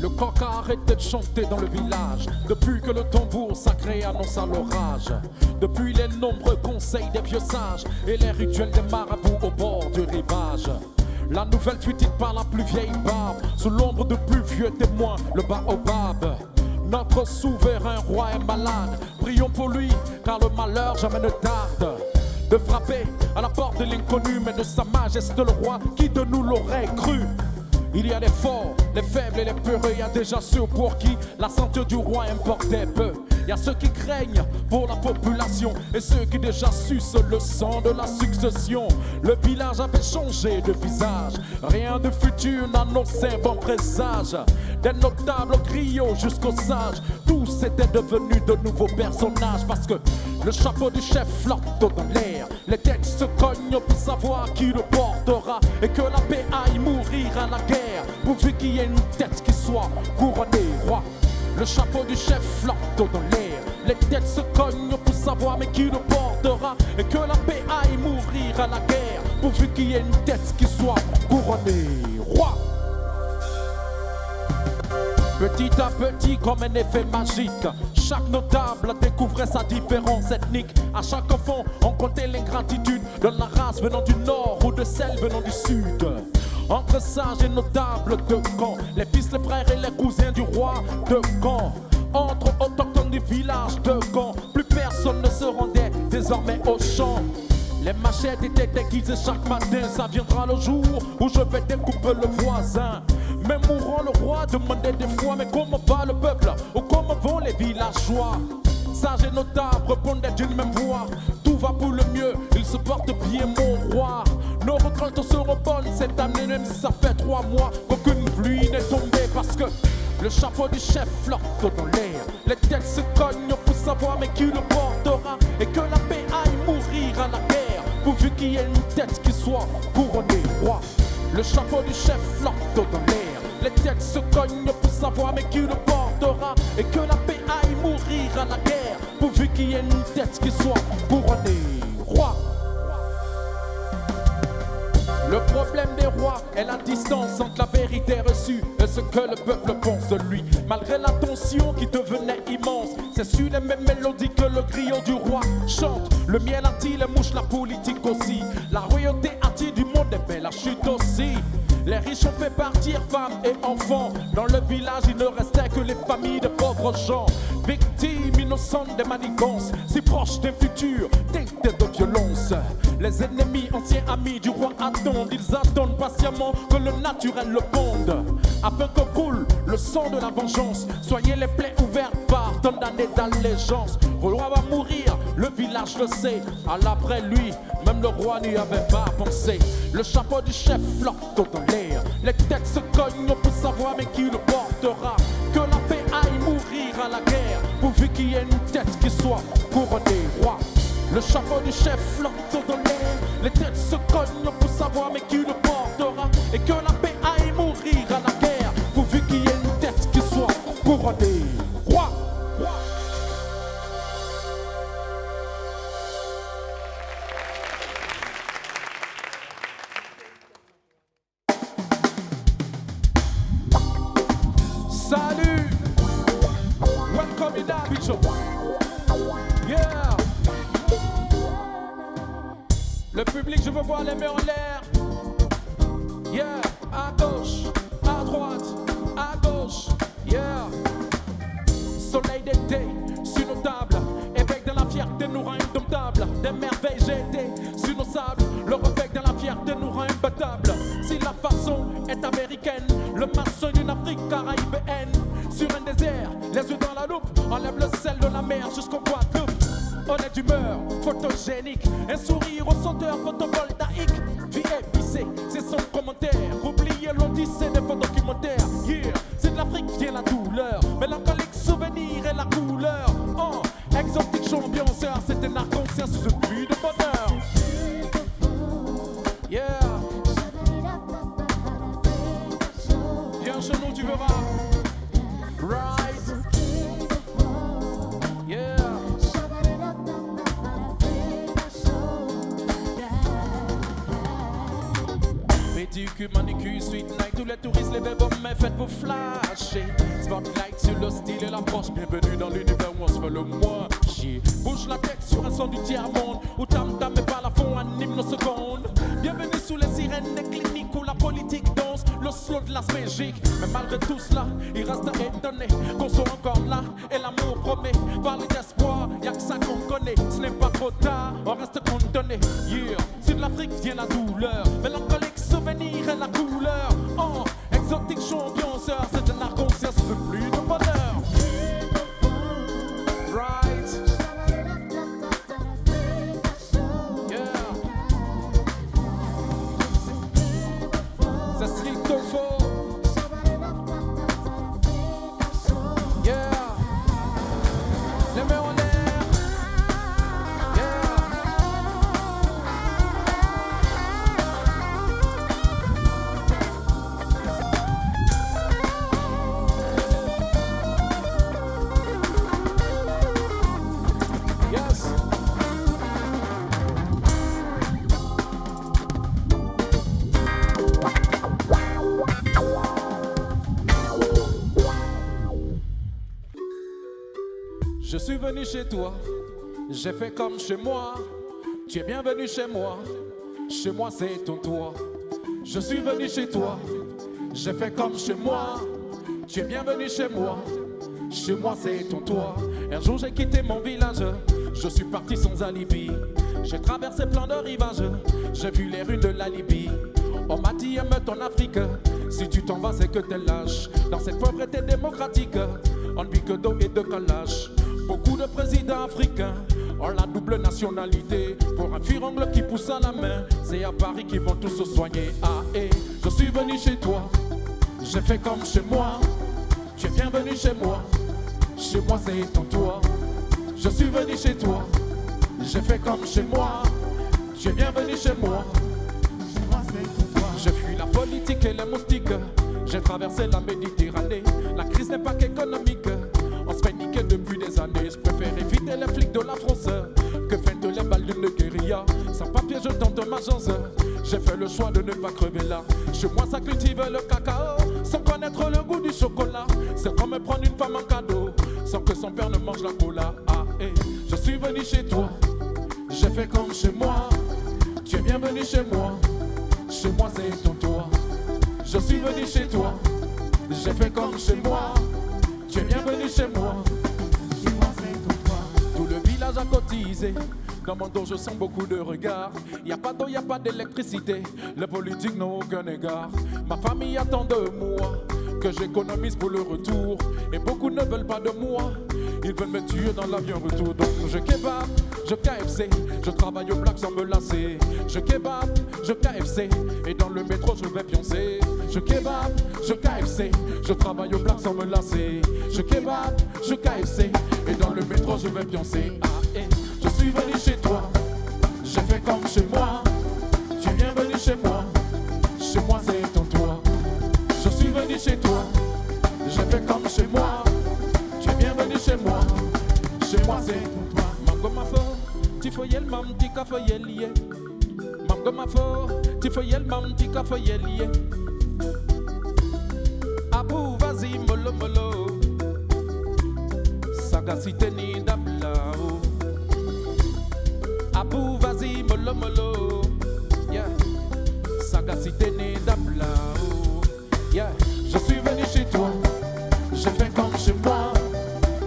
Le coq a arrêté de chanter dans le village depuis que le tambour sacré annonça l'orage. Depuis les nombreux conseils des vieux sages et les rituels des marabouts au bord du rivage. La nouvelle tweetée par la plus vieille barbe, sous l'ombre de plus vieux témoins, le baobab. Notre souverain roi est malade, prions pour lui, car le malheur jamais ne tarde. De frapper à la porte de l'inconnu, mais de sa majesté le roi, qui de nous l'aurait cru? Il y a les forts, les faibles et les peureux. Il y a déjà ceux pour qui la santé du roi importait peu. Il y a ceux qui craignent pour la population et ceux qui déjà sucent le sang de la succession. Le village avait changé de visage, rien de futur n'annonçait bon présage. Des notables aux griots jusqu'aux sages, tous étaient devenus de nouveaux personnages. Parce que le chapeau du chef flotte dans l'air, les têtes se cognent pour savoir qui le portera. Et que la paix aille mourir à la guerre, pourvu qu'il y ait une tête qui soit couronnée roi. Le chapeau du chef flotte dans l'air. Les têtes se cognent pour savoir mais qui le portera. Et que la paix aille mourir à la guerre, pourvu qu'il y ait une tête qui soit couronnée roi. Petit à petit, comme un effet magique, chaque notable découvrait sa différence ethnique. À chaque enfant, on comptait l'ingratitude de la race venant du nord ou de celle venant du sud. Entre sages et notables de Caen, les fils, les frères et les cousins du roi de Caen. Entre autochtones du village de Caen, plus personne ne se rendait désormais au champ. Les machettes étaient déguisées chaque matin. Ça viendra le jour où je vais découper le voisin. Mais mourant le roi demandait des fois: mais comment va le peuple, ou comment vont les villageois? Sages et notables répondaient d'une même voix: tout va pour le mieux, il se porte bien mon roi. Nos récoltes seront bonnes cette année, même si ça fait 3 mois qu'aucune pluie n'est tombée. Parce que le chapeau du chef flotte dans l'air. Les têtes se cognent pour savoir mais qui le portera. Et que la paix aille mourir à la guerre, pourvu qu'il y ait une tête qui soit couronnée roi. Le chapeau du chef flotte dans l'air. Les têtes se cognent pour savoir mais qui le portera. Et que la paix aille mourir à la guerre, pourvu qu'il y ait une tête qui soit couronnée roi. Le problème des rois est la distance entre la vérité reçue et ce que le peuple pense de lui. Malgré la tension qui devenait immense, c'est sur les mêmes mélodies que le griot du roi chante. Le miel attire les mouches, la politique aussi. La royauté attire du monde et fait la chute aussi. Les riches ont fait partir femmes et enfants. Dans le village, il ne restait que les familles de pauvres gens. Victimes innocentes des manigances, si proches d'un futur teinté de violence. Les ennemis, anciens amis du roi attendent. Ils attendent patiemment que le naturel le ponde, afin que coule le sang de la vengeance. Soyez les plaies ouvertes par tant d'années d'allégeance. Le roi va mourir, le village le sait. À l'après lui, même le roi n'y avait pas pensé. Le chapeau du chef flotte dans l'air. Les têtes se cognent pour savoir mais qui le portera. Que la paix aille mourir à la guerre, pourvu qu'il y ait une tête qui soit couronnée roi. Le chapeau du chef flotte dans l'air. Les têtes se cognent pour savoir mais qui le portera. Et que la paix aille mourir à la guerre, pourvu qu'il y ait une tête qui soit couronnée roi. Salut, welcome in Abidjan. Yeah. Le public, je veux voir les mains en l'air. Yeah, à gauche, à droite, à gauche. Yeah. Soleil d'été sur nos tables, éveil dans la fierté nous rend indomptables. Des merveilles j'étais sur nos sables, le réveil dans la fierté nous rend imbattables. Si la façon est américaine, le maçon d'une Afrique caraïbéenne. Sur un désert, les yeux dans la loupe, enlève le sel de la mer jusqu'au Guadeloupe. On est d'humeur photogénique, un sourire au senteur photovoltaïque. Vie épicée, c'est son commentaire. Oubliez l'odyssée des faux documentaires. Yeah, c'est de l'Afrique vient la douleur, mélancolique souvenir et la couleur. Oh, exotique ambianceur, c'est un arc-en-ciel sous une pluie de bonheur. Yeah. Viens chez nous, tu verras. Right. Yeah. Pédicure, manicure, sweet night. Tous les touristes, les bébés, mais faites-vous flasher. Spotlight sur le style et l'approche. Bienvenue dans l'univers où on se fait le moins chier. Bouge la tête sur un son du tiers-monde, où tam-tam et balafon anime nos secondes. Bienvenue sous les sirènes des cliniques où la politique danse le slow de Las Belgique. Mais malgré tout cela, il reste étonné qu'on soit encore là. Et l'amour promet, parler d'espoir, y'a que ça qu'on connaît. Ce n'est pas trop tard, on reste condamné. Yeah, si de l'Afrique vient la douleur, mélancolique souvenir et la couleur. Oh, exotique ambianceur, c'est un arc-en-ciel sous une pluie de bonheur. Right. Yeah. C'est street au faux. Yeah. Les mains en l'air. Yeah. venu chez toi, j'ai fait comme chez moi. Tu es bienvenu chez moi, chez moi c'est ton toit. Je suis venu chez toi, j'ai fait comme chez moi. Tu es bienvenu chez moi, chez moi c'est ton toit. Un jour j'ai quitté mon village, je suis parti sans alibi. J'ai traversé plein de rivages, j'ai vu les rues de la Libye. On m'a dit aime ton Afrique, si tu t'en vas c'est que t'es lâche. Dans cette pauvreté démocratique, on ne vit que d'eau et de calage. Beaucoup de présidents africains ont la double nationalité. Pour un firangle qui pousse à la main, c'est à Paris qu'ils vont tous se soigner. Ah et je suis venu chez toi, j'ai fait comme chez moi. Tu es bienvenu chez moi, chez moi c'est ton toit. Je suis venu chez toi, j'ai fait comme chez moi. Tu es bienvenu chez moi, chez moi c'est ton toit. J'ai fui la politique et les moustiques, j'ai traversé la Méditerranée. La crise n'est pas qu'économique, on se fait niquer depuis des années. Je préfère éviter les flics de la France que faire de les balles d'une guérilla. Sans papier je tente ma chance, j'ai fait le choix de ne pas crever là. Chez moi ça cultive le cacao, sans connaître le goût du chocolat. C'est comme me prendre une femme en cadeau, sans que son père ne mange la cola. Ah et je suis venu chez toi, j'ai fait comme chez moi. Tu es bienvenu chez moi, chez moi c'est ton toit. Je suis venu chez toi, j'ai fait comme chez moi. Tu es bienvenu chez moi, chez moi c'est ton toit. Tout le village a cotisé, dans mon dos je sens beaucoup de regards. Y a pas d'eau, y a pas d'électricité, les politiques n'ont aucun égard. Ma famille attend de moi que j'économise pour le retour, et beaucoup ne veulent pas de moi. Ils veulent me tuer dans l'avion retour. Donc je kebab, je KFC, je travaille au black sans me lasser. Je kebab, je KFC, et dans le métro je vais pioncer. Je kebab, je KFC, je travaille au black sans me lasser. Je kebab, je KFC, et dans le métro je vais pioncer. Ah et je suis venu chez toi, j'ai fait comme chez moi. Tu es bienvenu chez moi, chez moi c'est ton toit. Je suis venu chez toi, j'ai fait comme chez moi. Tu es bienvenu chez moi, chez moi c'est ton toit. Mango ma fo, ti foyel mam ti ka foyel ye. Mango ma fo, ti foyel mam ti ka foyel ye. Abou vas-y molo molo, sagacité ni d'ablao. Abou vas-y molo molo, yeah. Sagacité ni d'ablao, yeah. Je suis venu chez toi, j'ai fait comme chez moi.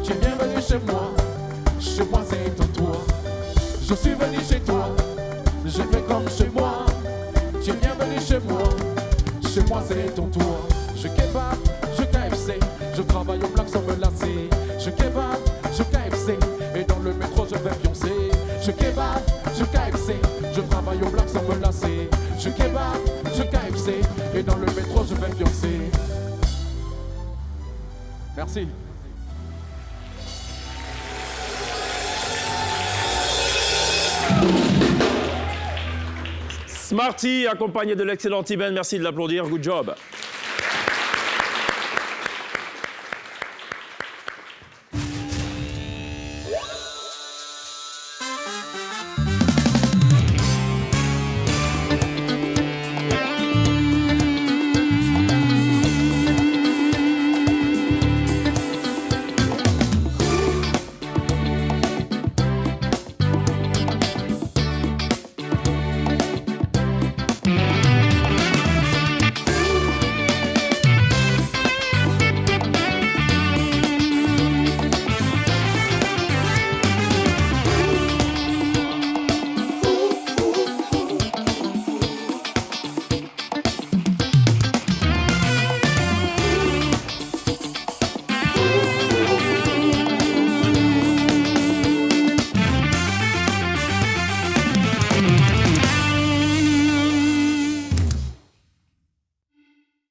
Tu es bienvenu chez moi, chez moi c'est ton toit. Je suis venu chez toi, j'ai fait comme chez moi. Tu es bienvenu chez moi, chez moi c'est ton toit. Je kebab, je KFC, je travaille au black sans me lasser. Je kebab, je KFC, et dans le métro je vais pioncer. Je kebab, je KFC, je travaille au black sans me lasser. Je kebab, je KFC, et dans le métro je vais pioncer. Merci. Smarty, accompagné de l'excellent Iben, merci de l'applaudir, good job.